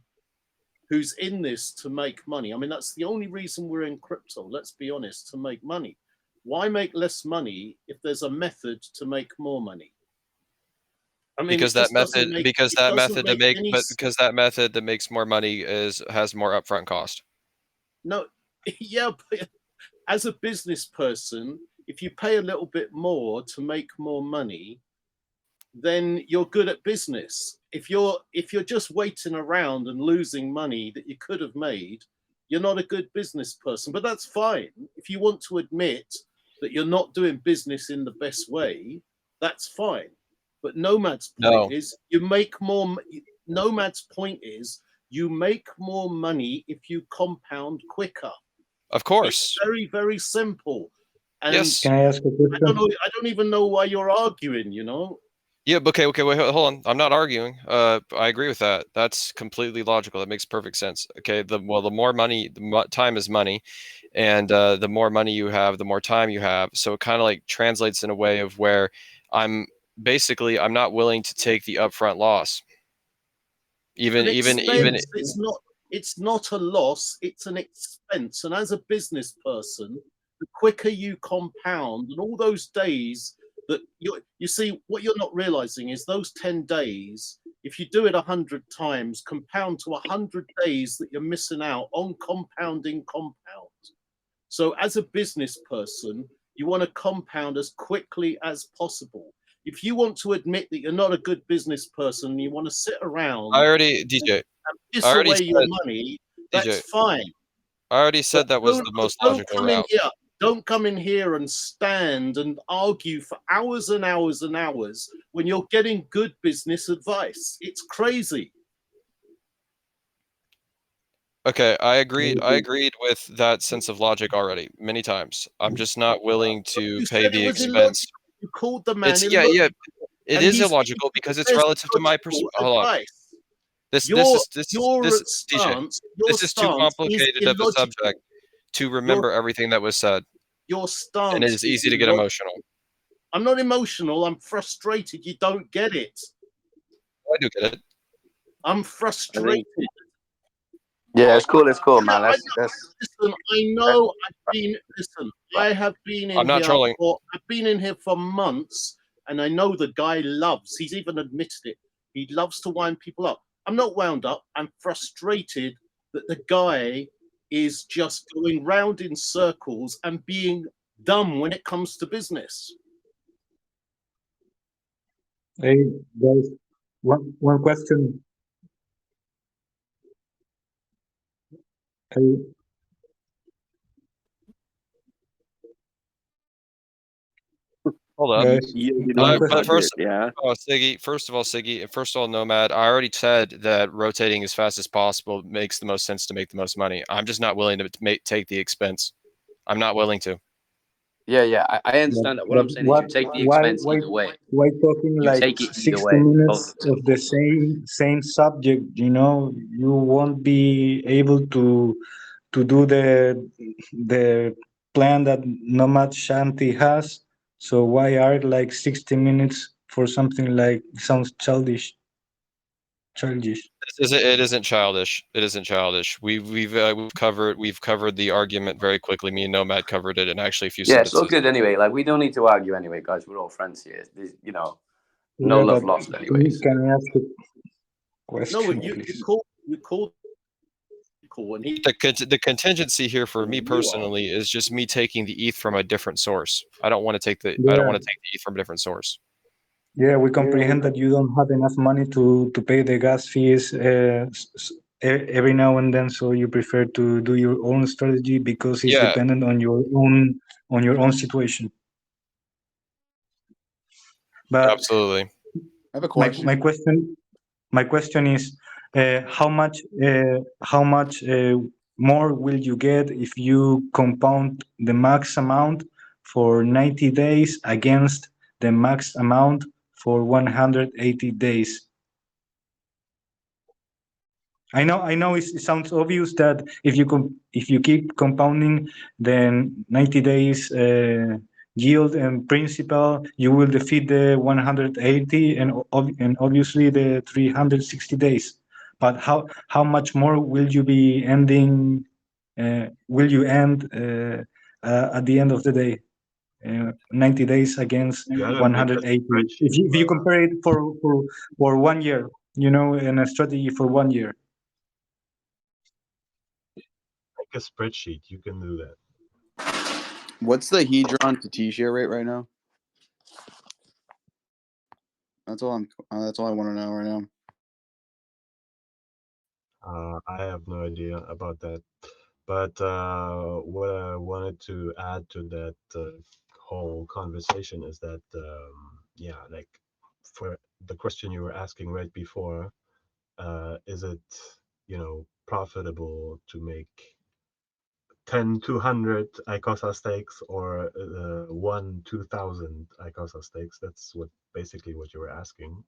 who's in this to make money, I mean, that's the only reason we're in crypto, let's be honest, to make money. Why make less money if there's a method to make more money? I mean, because that method that makes more money has more upfront cost. No, yeah, but as a business person, if you pay a little bit more to make more money, then you're good at business. If you're just waiting around and losing money that you could have made, you're not a good business person. But that's fine. If you want to admit that you're not doing business in the best way, that's fine. But Nomad's No. point is you make more. Nomad's point is you make more money if you compound quicker. Of course. It's very, very simple. And Yes. Can I ask a question? I don't even know why you're arguing, you know? Yeah, okay, wait, hold on. I'm not arguing. I agree with that. That's completely logical. That makes perfect sense. Okay, the more money, time is money, and the more money you have, the more time you have. So it kind of like translates in a way of where I'm not willing to take the upfront loss. Even It's not a loss, it's an expense. And as a business person, the quicker you compound and all those days that you see, what you're not realizing is those 10 days, if you do it 100 times, compound to 100 days that you're missing out on compounding compound. So as a business person, you want to compound as quickly as possible. If you want to admit that you're not a good business person, you want to sit around DJ. and piss away your money, that's fine. I already said that was the most logical route. Don't come in here and stand and argue for hours and hours and hours when you're getting good business advice. It's crazy. Okay, I agreed with that sense of logic already many times. I'm just not willing to pay the expense. You called the man illogical. It is illogical because it's relative to my perspective. Hold on. This is too complicated of a subject to remember everything that was said. Your stance, and it is easy to get emotional. I'm not emotional. I'm frustrated. You don't get it. I do get it. I'm frustrated. Yeah, it's cool. It's cool, man. Listen, I know. I have been in. I'm not trolling. I've been in here for months, and I know the guy loves. He's even admitted it. He loves to wind people up. I'm not wound up. I'm frustrated that the guy is just going round in circles and being dumb when it comes to business. Hey, guys, one question. Hey. Hold up. Siggy, first of all, Nomad, I already said that rotating as fast as possible makes the most sense to make the most money. I'm just not willing to take the expense. I'm not willing to. Yeah, I understand that. What I'm saying is you take the expense either way. Why talking like 60 minutes of the same subject? You know, you won't be able to do the plan that Nomad Shanti has. So why are like 60 minutes for something like sounds childish? It isn't childish. It isn't childish. We've covered the argument very quickly. Me and Nomad covered it in actually a few sentences. Yeah, it's all good anyway. Like we don't need to argue anyway, guys. We're all friends here. You know, no love lost anyways. Can I ask a question? No, you called. The contingency here for me personally is just me taking the ETH from a different source. I don't want to take the ETH from a different source. Yeah, we comprehend that you don't have enough money to pay the gas fees every now and then, so you prefer to do your own strategy because it's dependent on your own situation. But absolutely, I have a question. My question is, how much more will you get if you compound the max amount for 90 days against the max amount for 180 days? I know it sounds obvious that if you keep compounding, then 90 days yield and principal, you will defeat the 180 and obviously the 360 days. But how much more will you be ending? Will you end at the end of the day? 90 days against 180. If you compare it for 1 year, you know, in a strategy for 1 year. Make a spreadsheet. You can do that. What's the Hedron to T-share rate right now? That's all I want to know right now. I have no idea about that. But what I wanted to add to that whole conversation is that yeah, like for the question you were asking right before, is it, you know, profitable to make 10 200 Icosa steaks or 1 2000 Icosa steaks? That's what basically what you were asking.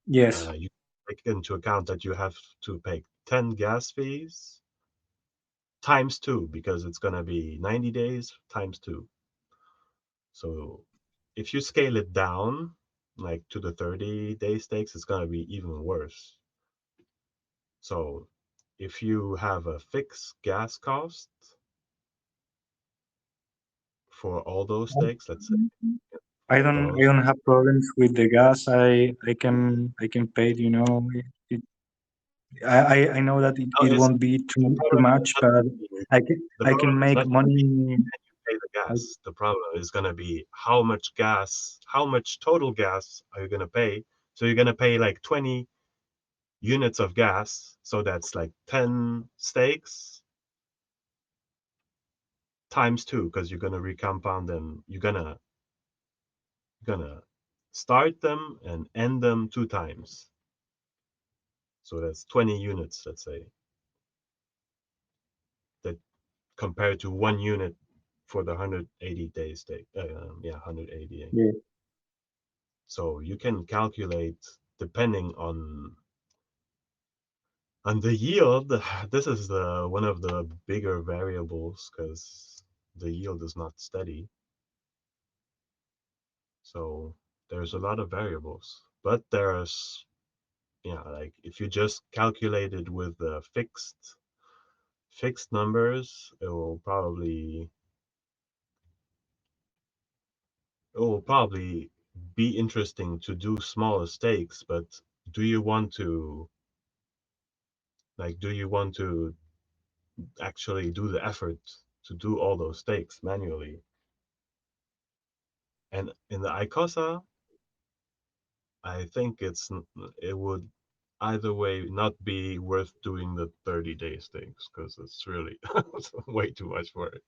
Yes. You take into account that you have to pay 10 gas fees times 2, because it's going to be 90 days times 2. So if you scale it down like to the 30-day steaks, it's going to be even worse. So if you have a fixed gas cost for all those steaks, let's say I those, don't have problems with the gas. I can pay. You know, I know that no, it it's won't be the too problem is much, not but the I problem can is make not going to be money. can you pay the gas. The problem is going to be how much gas, how much total gas are you going to pay? So you're going to pay like 20 units of gas. So that's like 10 steaks times 2, because you're going to recompound them. You're gonna start them and end them 2 times. So that's 20 units, let's say, that compared to 1 unit for the 180-day steak. Yeah, 180. Yeah. So you can calculate depending on the yield. This is the one of the bigger variables, because the yield is not steady. So there's a lot of variables, but there's, yeah, like if you just calculate it with the fixed numbers, it will probably be interesting to do smaller stakes. But do you want to actually do the effort to do all those stakes manually? And in the Icosa, I think it would either way not be worth doing the 30-day stakes, because it's really way too much work.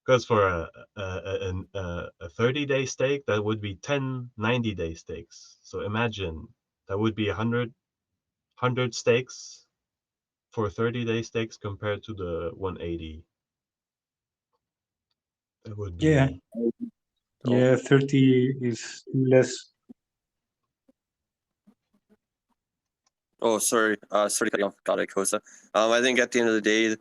Because for a 30-day stake, that would be 10 90-day stakes. So imagine that would be 100 stakes for 30-day stakes compared to the 180. That would Yeah. be Yeah. 30 is less. Oh, sorry. Sorry to cut you off, got Icosa. I think at the end of the day,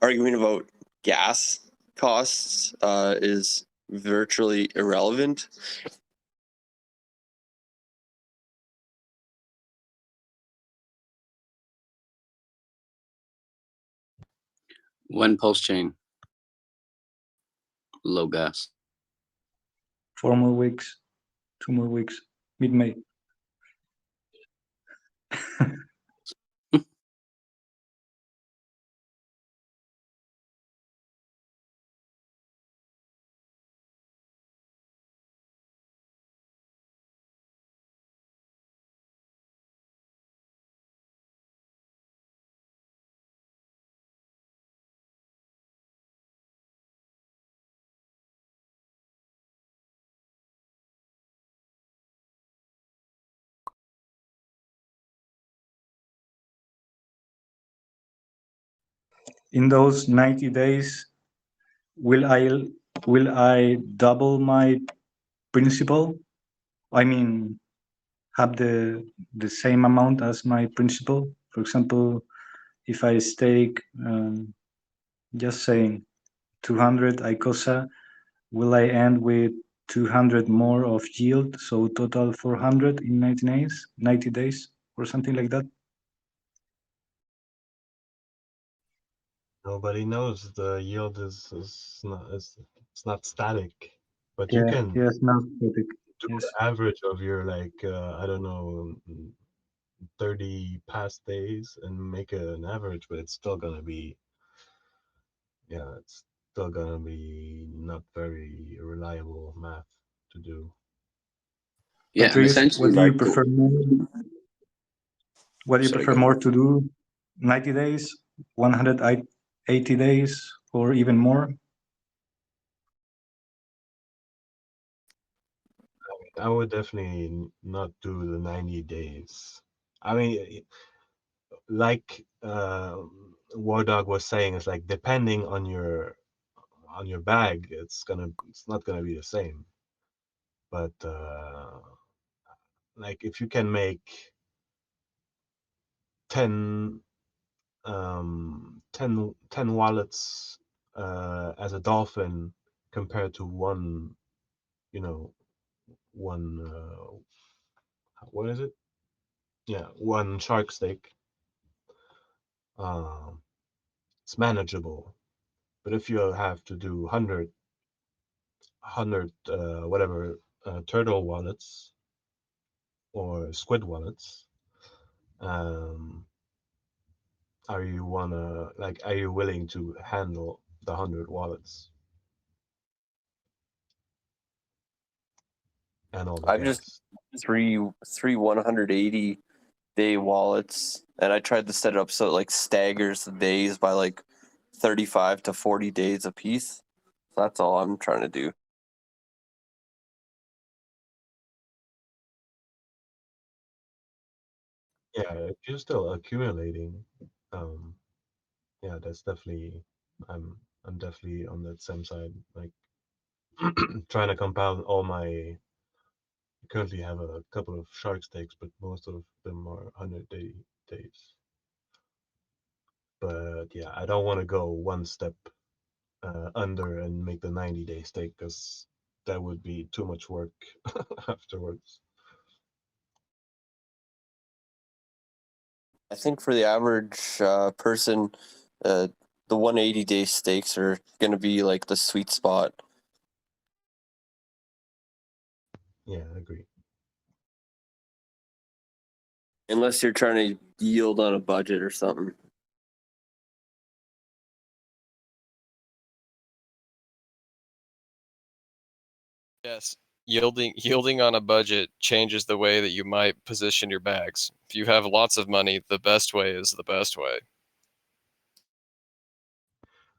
arguing about gas costs is virtually irrelevant. When post chain? Low gas. 4 more weeks. 2 more weeks. Mid-May. In those 90 days, will I double my principal? I mean, have the same amount as my principal? For example, if I stake, just saying, 200 Icosa, will I end with 200 more of yield? So total 400 in 90 days or something like that? nobody knows. The yield is not it's not static, but you Yeah, can yes, no, static. do Yes. the average of your like I don't know 30 past days and make an average, but it's still gonna be, yeah, it's still gonna be not very reliable math to do. Yeah, and Patrice, essentially, what do you like, prefer more? What do you sorry, prefer go. more to do? 90 days, 180 days, or even more? I would definitely not do the 90 days. I mean, like War Dog was saying, it's like depending on your bag, it's not gonna be the same. But like if you can make 10 10 wallets as a dolphin compared to one, you know, one what is it? Yeah, one shark steak. Um, it's manageable. But if you have to do 100 whatever turtle wallets or squid wallets, um, are you willing to handle the 100 wallets and all the I've just gas? three 180-day wallets, and I tried to set it up so it like staggers the days by like 35 to 40 days a piece. So that's all I'm trying to do. Yeah, if you're still accumulating, um, yeah, that's definitely I'm definitely on that same side. Like trying to compound all my. I currently have a couple of shark steaks, but most of them are 100-day days. But yeah, I don't want to go one step under and make the 90-day steak because that would be too much work afterwards. I think for the average person, the 180-day steaks are going to be like the sweet spot. Yeah, I agree. Unless you're trying to yield on a budget or something. Yes, yielding on a budget changes the way that you might position your bags. If you have lots of money, the best way is the best way.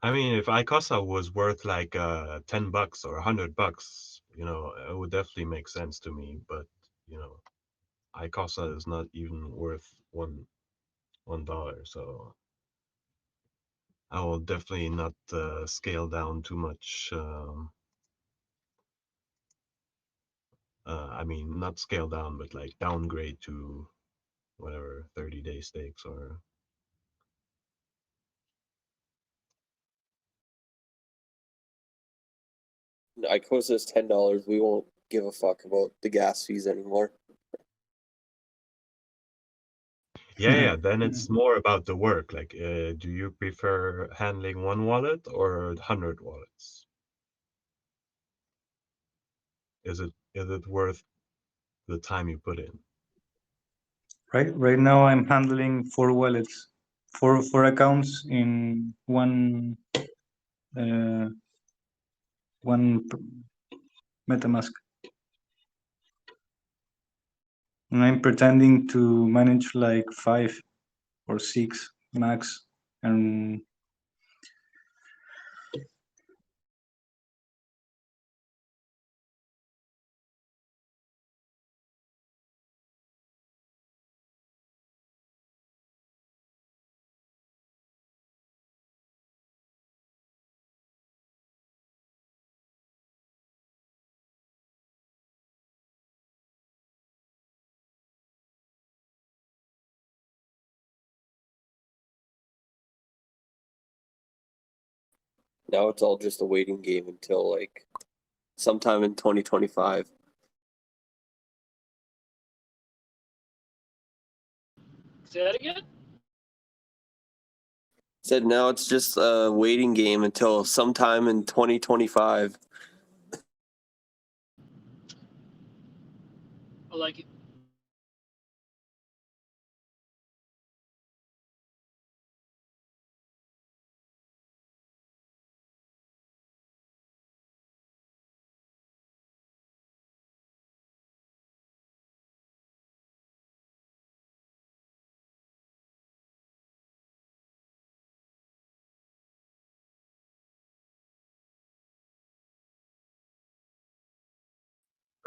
I mean, if Icosa was worth like $10 or $100, it would definitely make sense to me. But Icosa is not even worth $1, so I will definitely not scale down too much. I mean, not scale down, but like downgrade to whatever 30-day stakes or. Icosa is $10. We won't give a fuck about the gas fees anymore. Yeah, then it's more about the work. Like, do you prefer handling one wallet or 100 wallets? Is it worth the time you put in? Right now I'm handling 4 wallets, four accounts in one MetaMask, and I'm pretending to manage like 5 or 6 max, and Now it's all just a waiting game until like sometime in 2025. Say that again? Said now it's just a waiting game until sometime in 2025. I like it.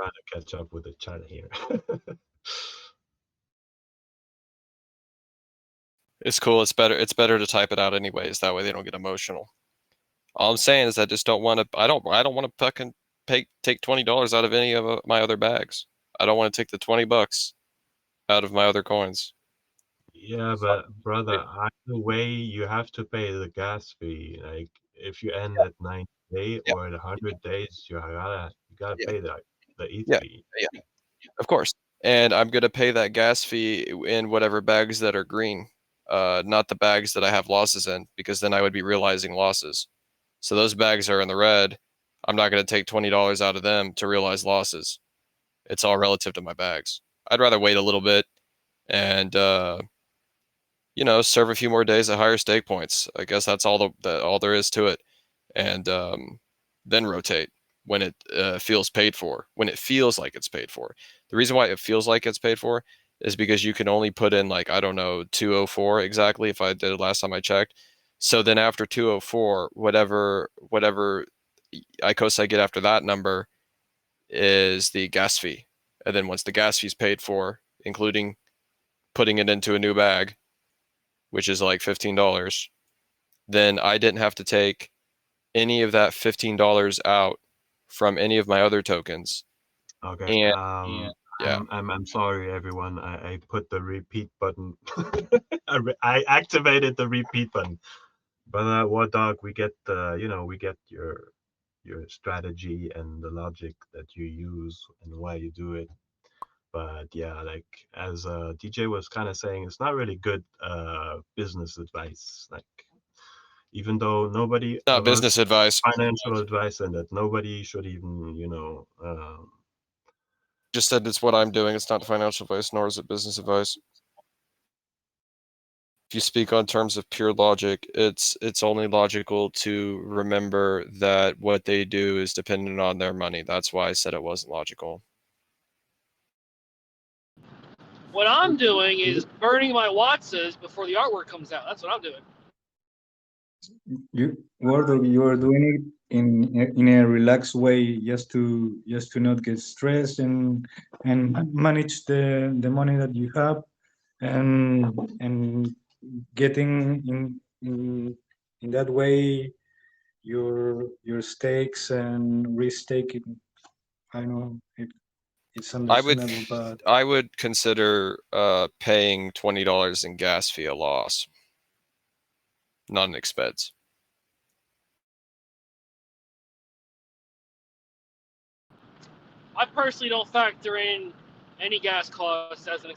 trying to catch up with the chat here. It's cool. It's better to type it out anyways. That way they don't get emotional. All I'm saying is I just don't want to. I don't want to fucking take $20 out of any of my other bags. I don't want to take the $20 out of my other coins. Yeah, but brother, either way, you have to pay the gas fee. Like, if you end at 90 days Yeah. or at 100 days, you gotta Yeah. pay the ETH Yeah. fee. Yeah. Of course. And I'm gonna pay that gas fee in whatever bags that are green, not the bags that I have losses in, because then I would be realizing losses. So those bags are in the red. I'm not gonna take $20 out of them to realize losses. It's all relative to my bags. I'd rather wait a little bit and serve a few more days at higher stake points. I guess that's all there is to it. And then rotate when it feels paid for, when it feels like it's paid for. The reason why it feels like it's paid for is because you can only put in, like, I don't know, 204 exactly if I did it last time I checked. So then after 204, whatever Icosa I get after that number is the gas fee. And then once the gas fee is paid for, including putting it into a new bag, which is like $15, then I didn't have to take any of that $15 out from any of my other tokens. Okay. And yeah, I'm sorry, everyone. I put the repeat button. I activated the repeat button. But War Dog, we get we get your strategy and the logic that you use and why you do it. But yeah, like, as DJ was kind of saying, it's not really good business advice. Like, even though nobody not of us business advice. financial advice, and that nobody should even Just said it's what I'm doing. It's not financial advice, nor is it business advice. If you speak on terms of pure logic, it's only logical to remember that what they do is dependent on their money. That's why I said it wasn't logical. What I'm doing is burning my Wattses before the artwork comes out. That's what I'm doing. You are doing it in a relaxed way, just to not get stressed and manage the money that you have, and getting in that way your stakes and restaking. I know it's understandable, but I would consider paying $20 in gas fee a loss, not an expense. I personally don't factor in any gas costs as an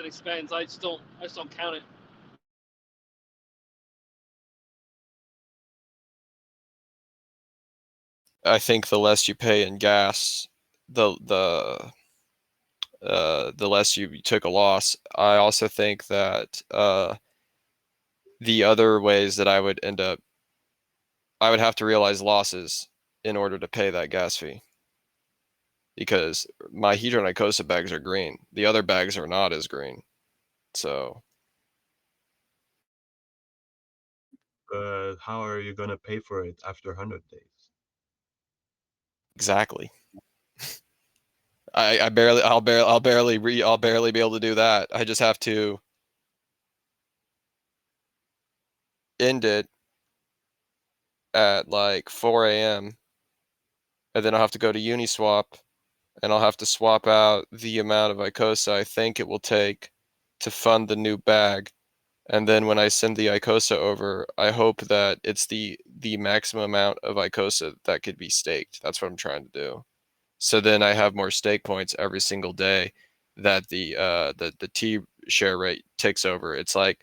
expense. I just don't count it. I think the less you pay in gas, the less you took a loss. I also think that the other ways that I would have to realize losses in order to pay that gas fee, because my Hedron Icosa bags are green. The other bags are not as green. So how are you gonna pay for it after 100 days? exactly. I'll barely be able to do that. I just have to end it at like 4 a.m. and then I'll have to go to Uniswap and I'll have to swap out the amount of Icosa I think it will take to fund the new bag. And then when I send the Icosa over, I hope that it's the maximum amount of Icosa that could be staked. That's what I'm trying to do. So then I have more stake points every single day that the T share rate takes over. It's like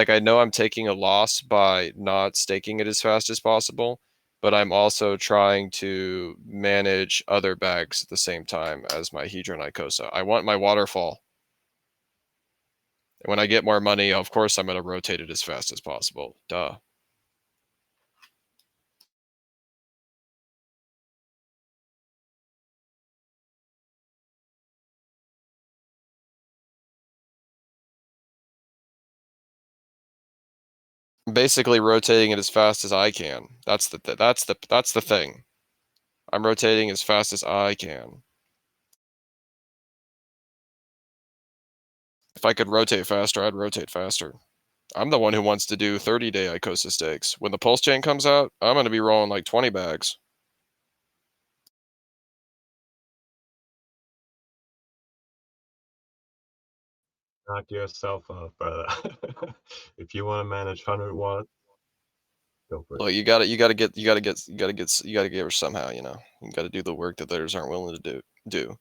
I know I'm taking a loss by not staking it as fast as possible, but I'm also trying to manage other bags at the same time as my Hedron Icosa. I want my waterfall. And when I get more money, of course I'm going to rotate it as fast as possible. Duh. Basically rotating it as fast as I can. That's the thing. I'm rotating as fast as I can. if I could rotate faster, I'd rotate faster. I'm the one who wants to do 30-day Icosa stakes. When the pulse chain comes out, I'm going to be rolling like 20 bags. Knock yourself off, brother. If you want to manage 100 watts, go for it. Well, you gotta get her somehow. You know, you got to do the work that others aren't willing to do.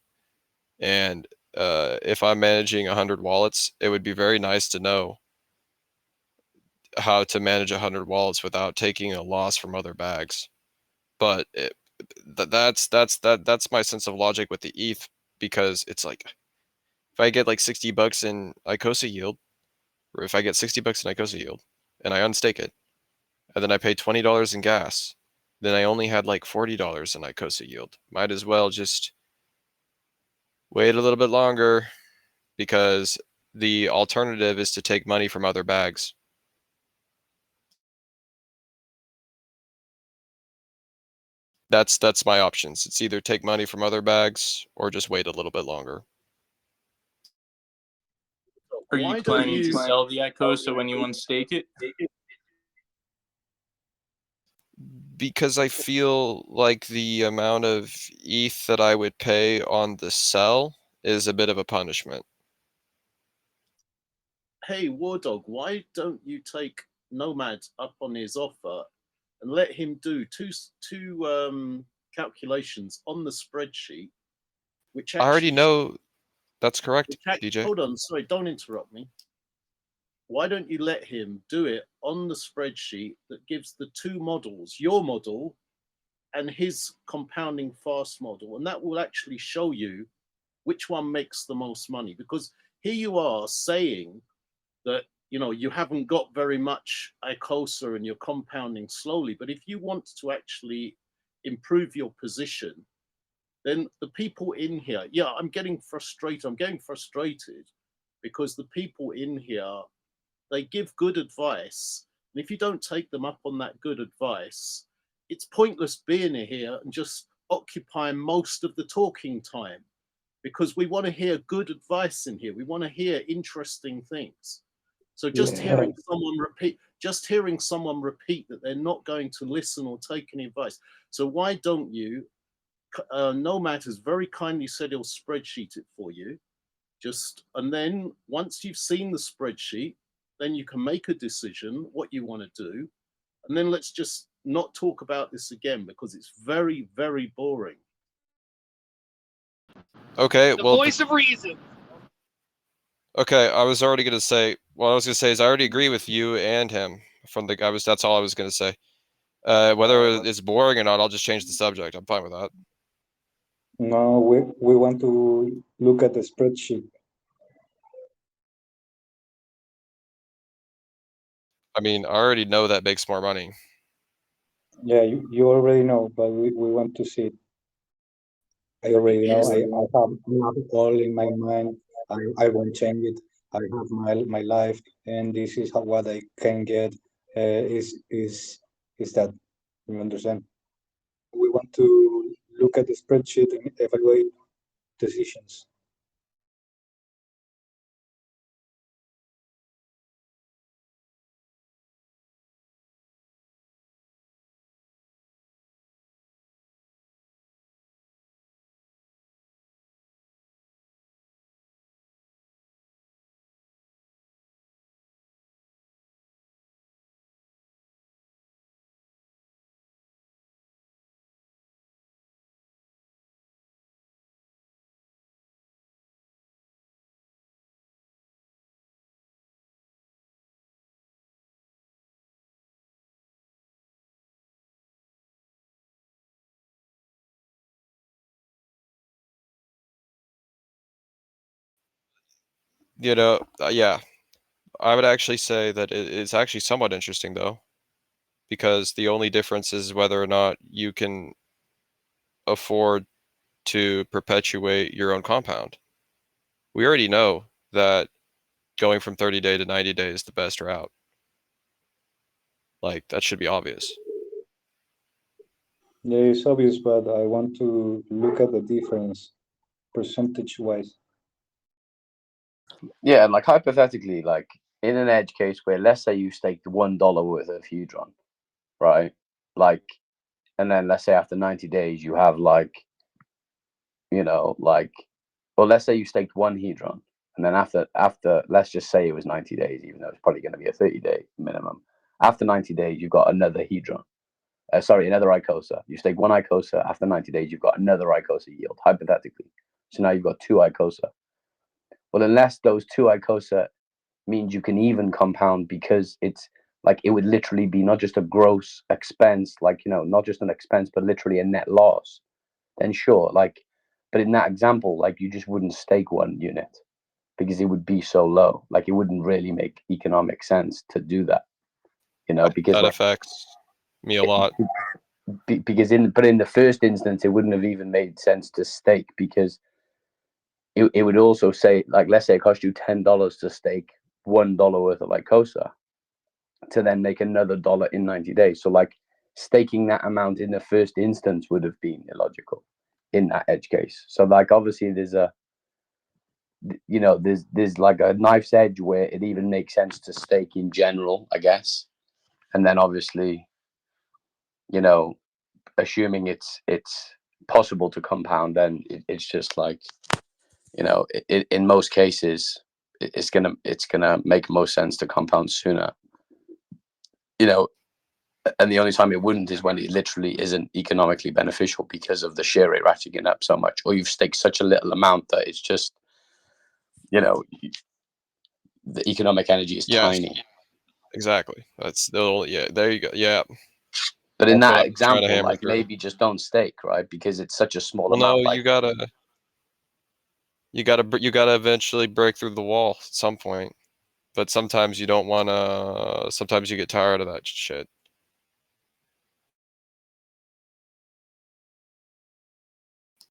And if I'm managing 100 wallets, it would be very nice to know how to manage 100 wallets without taking a loss from other bags. But that's my sense of logic with the ETH, because it's like, if I get like $60 in Icosa yield, or if I get $60 in Icosa yield, and I unstake it, and then I pay $20 in gas, then I only had like $40 in Icosa yield. Might as well just wait a little bit longer, because the alternative is to take money from other bags. That's my options. It's either take money from other bags or just wait a little bit longer. Are you planning to sell the Icosa when you unstake it? Because I feel like the amount of ETH that I would pay on the sell is a bit of a punishment. Hey, War Dog, why don't you take Nomad up on his offer and let him do two calculations on the spreadsheet, which actually, I already know that's correct, DJ. Hold on, sorry, don't interrupt me. Why don't you let him do it on the spreadsheet that gives the two models, your model and his compounding fast model, and that will actually show you which one makes the most money. Because here you are saying that, you know, you haven't got very much Icosa and you're compounding slowly, but if you want to actually improve your position, then the people in here, yeah, I'm getting frustrated because the people in here, they give good advice, and if you don't take them up on that good advice, it's pointless being here and just occupying most of the talking time, because we want to hear good advice in here. We want to hear interesting things. So just hearing someone repeat that they're not going to listen or take any advice. So why don't you, Nomad has very kindly said he'll spreadsheet it for you. And then once you've seen the spreadsheet, then you can make a decision what you want to do. And then let's just not talk about this again, because it's very, very boring. Okay, The well, voice of reason. okay, I was already gonna say. What I was gonna say is I already agree with you and him. That's all I was gonna say. Whether it's boring or not, I'll just change the subject. I'm fine with that. No, we want to look at the spreadsheet. I mean, I already know that makes more money. Yeah, you already know, but we want to see it. I already know. I have it all in my mind. I won't change it. I have my life, and this is what I can get. Is that you understand? We want to look at the spreadsheet and evaluate decisions. You know, yeah, I would actually say that it's actually somewhat interesting, though, because the only difference is whether or not you can afford to perpetuate your own compound. We already know that going from 30-day to 90-day is the best route. Like, that should be obvious. Yeah, it's obvious, but I want to look at the difference percentage-wise. Yeah, and like hypothetically, like in an edge case where let's say you staked $1 worth of Hedron, right? Like, and then let's say after 90 days you have like, like, or let's say you staked one Hedron, and then after let's just say it was 90 days, even though it's probably going to be a 30-day minimum. After 90 days, you've got another Hedron. Sorry, another Icosa. You stake one Icosa. After 90 days, you've got another Icosa yield, hypothetically. So now you've got two Icosa. Well, unless those two Icosa means you can even compound, because it's like it would literally be not just a gross expense, like, not just an expense, but literally a net loss, then sure. Like, but in that example, like you just wouldn't stake one unit because it would be so low. Like it wouldn't really make economic sense to do that, because That like, affects me a lot. because in the first instance, it wouldn't have even made sense to stake, because it would also say, like, let's say it cost you $10 to stake $1 worth of Icosa to then make another dollar in 90 days. So like staking that amount in the first instance would have been illogical in that edge case. So like obviously there's there's like a knife's edge where it even makes sense to stake in general, I guess. And then obviously, assuming it's possible to compound, then it's just like, in most cases, it's gonna make most sense to compound sooner. And the only time it wouldn't is when it literally isn't economically beneficial because of the share rate ratcheting up so much, or you've staked such a little amount that it's just, the economic energy is tiny. Exactly. That's the only, yeah. There you go. Yeah. But in That's what that I was trying to example, hammer like through. maybe just don't stake, right? Because it's such a small Well, no, amount. Like, you gotta eventually break through the wall at some point. But sometimes you don't wanna. Sometimes you get tired of that shit.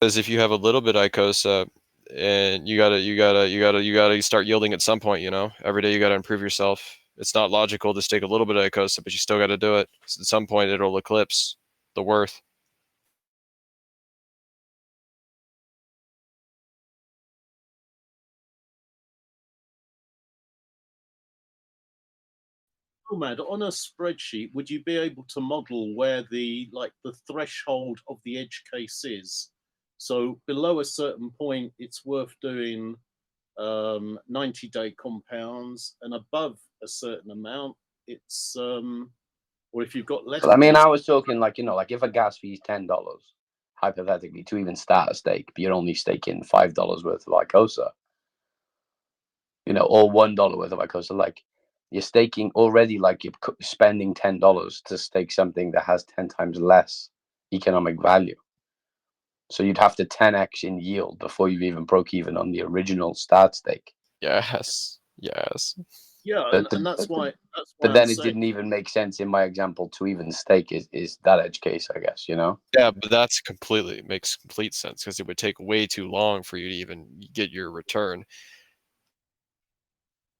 Because if you have a little bit Icosa, and you gotta start yielding at some point. Every day you gotta improve yourself. It's not logical to stake a little bit of Icosa, but you still gotta do it. So at some point, it'll eclipse the worth. Mad, on a spreadsheet, would you be able to model where the threshold of the edge case is? So below a certain point, it's worth doing 90-day compounds, and above a certain amount, it's or if you've got less. I mean, I was talking like, like if a gas fee is $10, hypothetically, to even start a stake, but you're only staking $5 worth of Icosa, or $1 worth of Icosa, like you're staking already, like you're spending $10 to stake something that has 10 times less economic value. So you'd have to 10x in yield before you've even broke even on the original start stake. Yes. Yeah, and that's why. But then it didn't even make sense in my example to even stake is that edge case, I guess, Yeah, but makes complete sense, because it would take way too long for you to even get your return.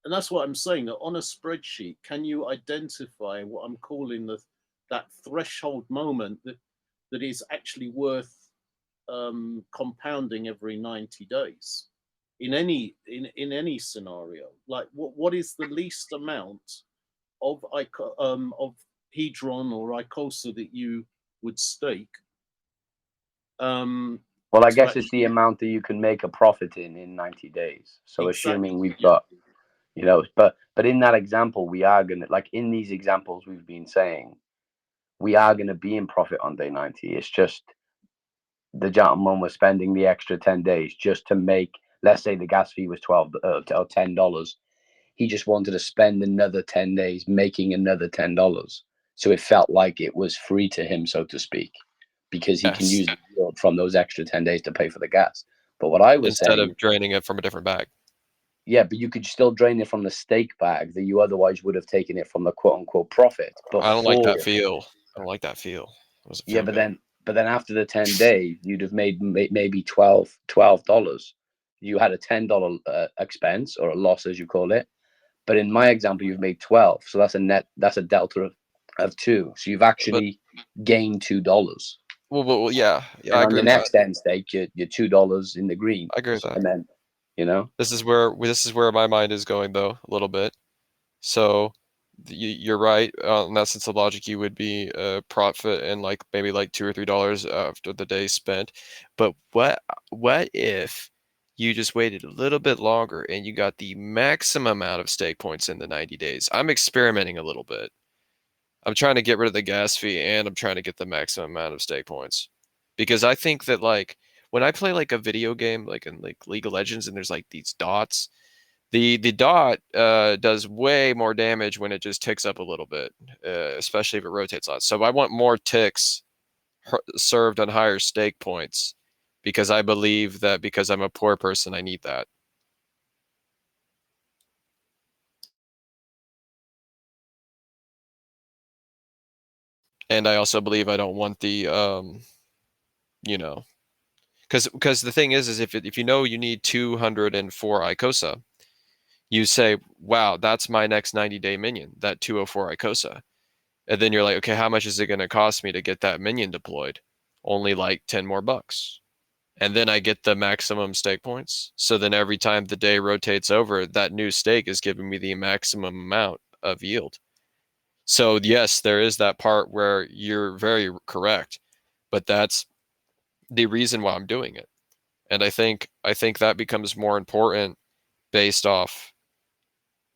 And that's what I'm saying, that on a spreadsheet, can you identify what I'm calling that threshold moment that is actually worth compounding every 90 days in any scenario? Like what is the least amount of Hedron or Icosa that you would stake? Well, I guess it's the amount that you can make a profit in 90 days. So assuming we've got, but in that example, we are going to, like in these examples we've been saying, we are going to be in profit on day 90. It's just the gentleman was spending the extra 10 days just to make, let's say the gas fee was $12 or $10. He just wanted to spend another 10 days making another $10. So it felt like it was free to him, so to speak, because he can use the yield from those extra 10 days to pay for the gas. But what I was saying, instead of draining it from a different bag. Yeah, but you could still drain it from the stake bag that you otherwise would have taken it from the quote unquote profit. I don't like that feel. Yeah, but then after the 10 days, you'd have made maybe $12. You had a $10 expense, or a loss as you call it. But in my example, you've made 12. So that's a delta of 2. So you've actually gained $2. Well, yeah, and on the next end stake, you're $2 in the green. I agree with that. And then You know. This is where my mind is going though a little bit. So you're right. In that sense of logic, you would be profit and like maybe like $2 or $3 after the day spent. But what if you just waited a little bit longer and you got the maximum amount of stake points in the 90 days? I'm experimenting a little bit. I'm trying to get rid of the gas fee and I'm trying to get the maximum amount of stake points. Because I think that like when I play like a video game, like in like League of Legends, and there's like these dots, the dot does way more damage when it just ticks up a little bit, especially if it rotates a lot. So I want more ticks served on higher stake points because I believe that because I'm a poor person, I need that. And I also believe I don't want the, you know, because the thing is if you know you need 204 Icosa, you say, wow, that's my next 90-day minion, that 204 Icosa. And then you're like, okay, how much is it going to cost me to get that minion deployed? Only like 10 more bucks. And then I get the maximum stake points. So then every time the day rotates over, that new stake is giving me the maximum amount of yield. So yes, there is that part where you're very correct, but that's the reason why I'm doing it. And I think that becomes more important based off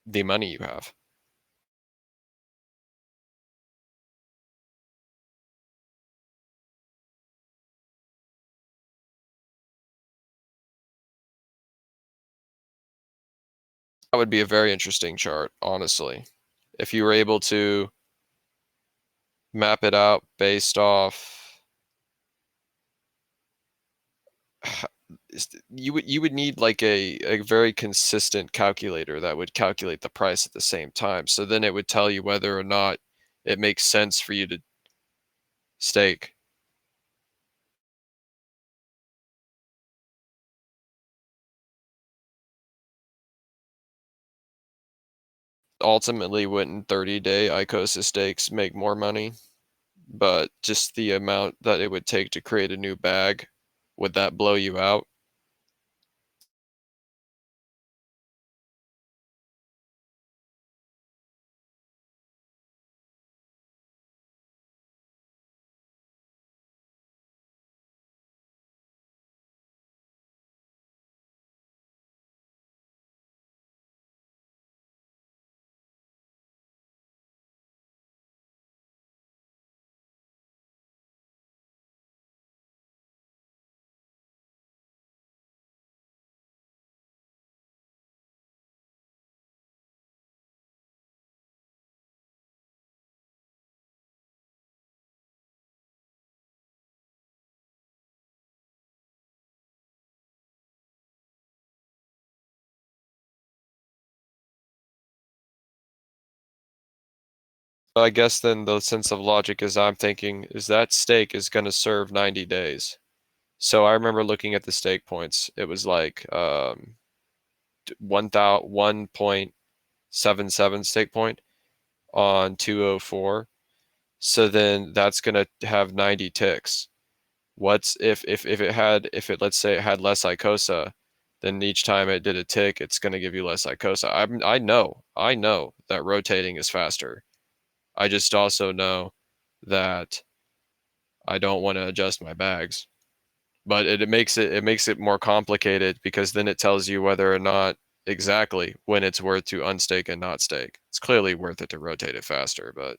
the money you have. That would be a very interesting chart, honestly. If you were able to map it out based off you would need like a very consistent calculator that would calculate the price at the same time. So then it would tell you whether or not it makes sense for you to stake. Ultimately, wouldn't 30-day Icosa stakes make more money? But just the amount that it would take to create a new bag, would that blow you out? I guess then the sense of logic is I'm thinking is that stake is going to serve 90 days. So I remember looking at the stake points. It was like 1.77 stake point on 204. So then that's going to have 90 ticks. What's if it let's say it had less Icosa, then each time it did a tick, it's going to give you less Icosa. I know that rotating is faster. I just also know that I don't want to adjust my bags. But it makes it more complicated because then it tells you whether or not exactly when it's worth to unstake and not stake. It's clearly worth it to rotate it faster, but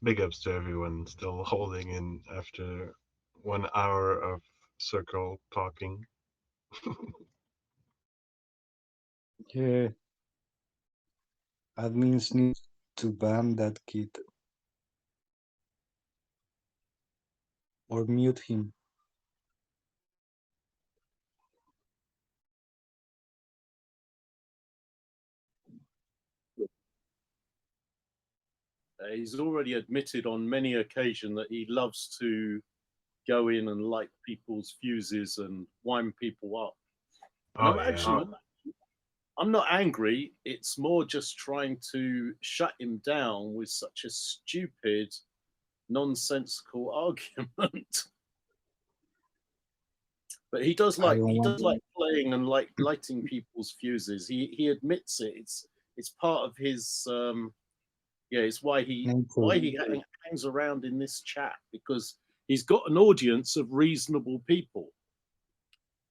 big ups to everyone still holding in after 1 hour of circle talking. Yeah, admins need to ban that kid or mute him. He's already admitted on many occasions that he loves to go in and light people's fuses and wind people up. And Oh I'm yeah. actually, I'm not angry. It's more just trying to shut him down with such a stupid, nonsensical argument. But he does I don't like want. playing and like lighting people's fuses. He admits it. It's part of his yeah. It's why he hangs around in this chat, because he's got an audience of reasonable people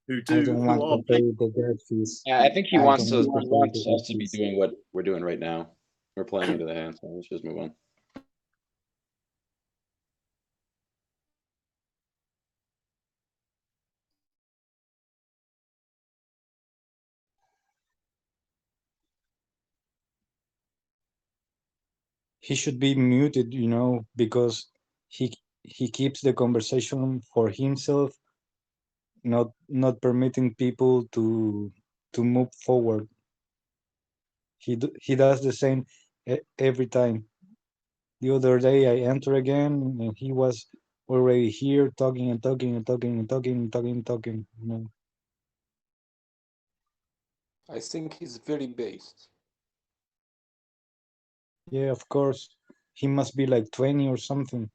who I don't want are to pay the guard fees. Yeah, I think he I wants don't to. want He to pay wants the guard us to be fees. doing what we're doing right now. We're playing into the hand, so let's just move on. He should be muted, because he keeps the conversation for himself, not permitting people to move forward. He does the same every time. The other day I enter again and he was already here talking and talking and talking and talking and talking and talking. I think he's very based. Yeah, of course. He must be like 20 or something.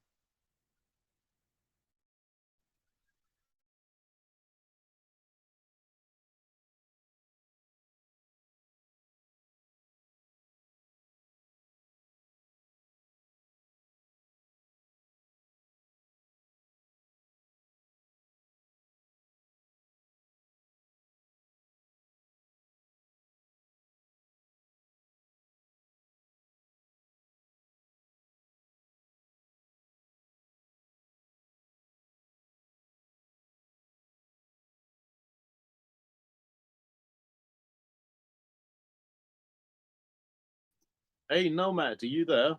Hey, Nomad, are you there?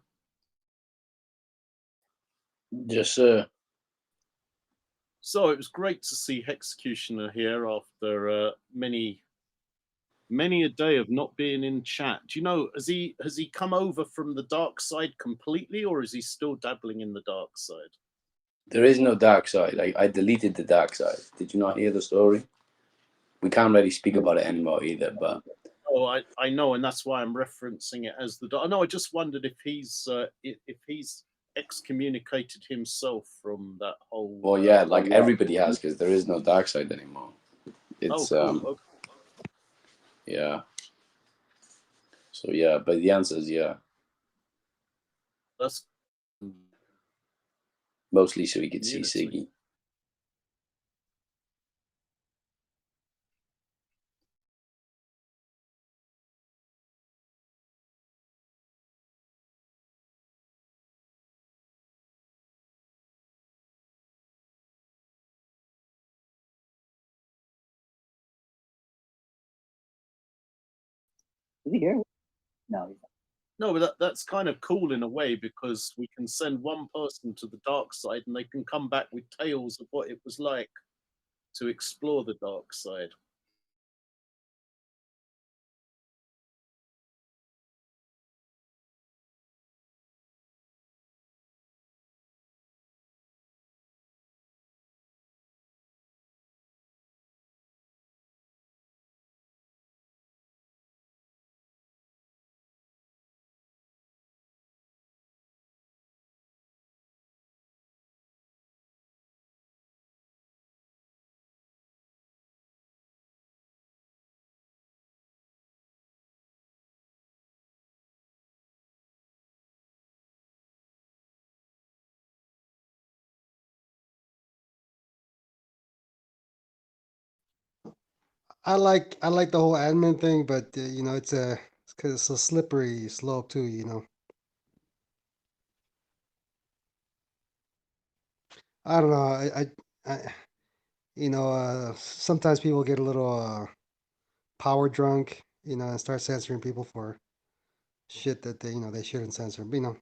Yes, sir. So it was great to see Hexecutioner here after many a day of not being in chat. Do you know, has he come over from the dark side completely, or is he still dabbling in the dark side? There is no dark side. I deleted the dark side. Did you not hear the story? We can't really speak about it anymore either, but Oh, I know, and that's why I'm referencing it as the dark. No, I just wondered if he's excommunicated himself from that whole. well, yeah, like everybody has, because there is no dark side anymore. It's cool. Okay. yeah. So yeah, but the answer is yeah. That's mostly so we could see Siggy. Is he here? No. No, but that's kind of cool in a way, because we can send one person to the dark side and they can come back with tales of what it was like to explore the dark side. I like the whole admin thing, but it's because it's a slippery slope too. I don't know. Sometimes people get a little power drunk, and start censoring people for shit that they shouldn't censor. But,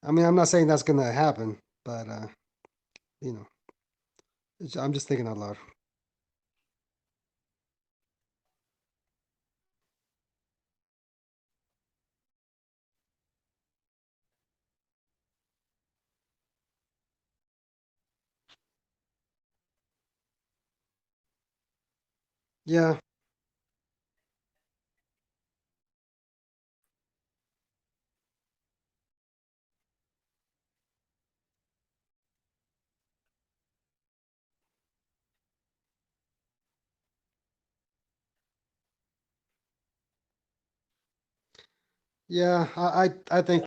I mean, I'm not saying that's gonna happen, but you know, I'm just thinking out loud. Yeah, yeah. I think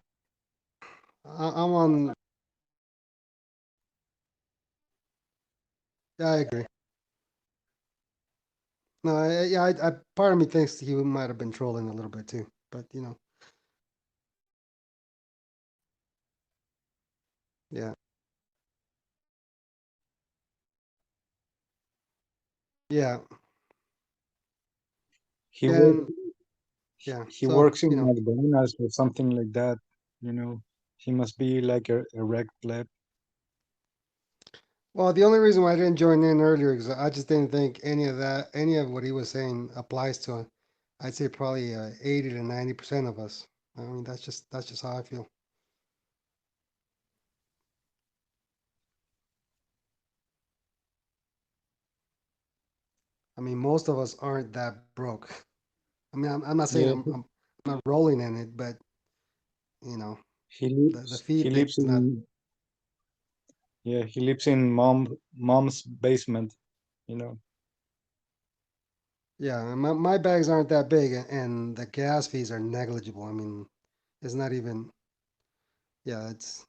I'm on. Yeah, I agree. No, yeah, part of me thinks he might have been trolling a little bit too, but yeah, yeah, He yeah, work, yeah. he So works in McDonald's or something like that. He must be like a wreck pleb. well, the only reason why I didn't join in earlier is I just didn't think any of what he was saying applies to him. I'd say probably 80 to 90% of us. I mean, that's just how I feel. I mean, most of us aren't that broke. I mean, I'm not saying Yeah, I'm not rolling in it, but you know, he the lives he feed thing lives is not. in he lives in mom's basement. You know. Yeah, my bags aren't that big, and the gas fees are negligible. I mean, it's not even. Yeah, it's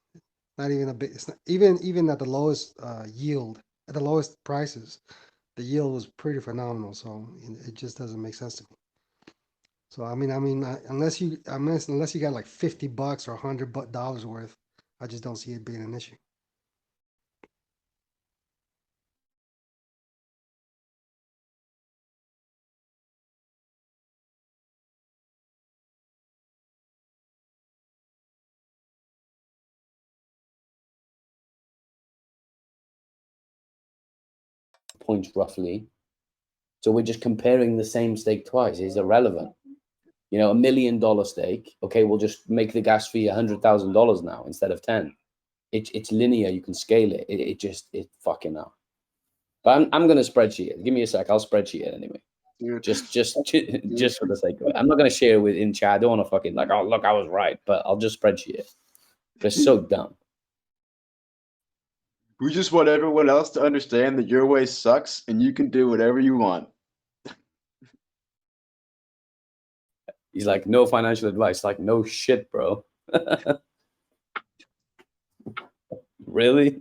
not even a big. It's not, even at the lowest yield, at the lowest prices, the yield was pretty phenomenal. So it just doesn't make sense to me. So unless you got like $50 or $100 worth, I just don't see it being an issue. Points roughly. So we're just comparing the same stake twice. It's irrelevant. $1 million stake. Okay, we'll just make the gas fee $100,000 now instead of 10. It's linear. You can scale it. It fucking up. But I'm gonna spreadsheet it. Give me a sec. I'll spreadsheet it anyway. Dude. Just for the sake of it. I'm not gonna share it in chat. I don't want to fucking like, oh look, I was right. But I'll just spreadsheet it. They're so dumb. We just want everyone else to understand that your way sucks and you can do whatever you want. He's like, no financial advice. Like, no shit, bro. Really?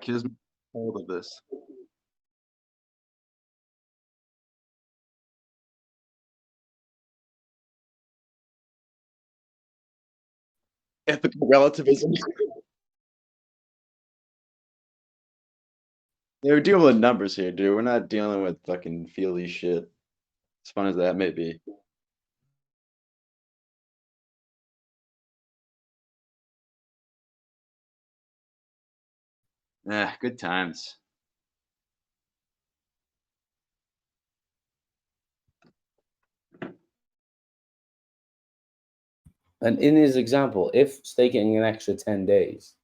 Kids hold of this. Ethical relativism. Yeah, we're dealing with numbers here, dude. We're not dealing with fucking feely shit. As fun as that may be. Good times. And in his example, if staking an extra 10 days,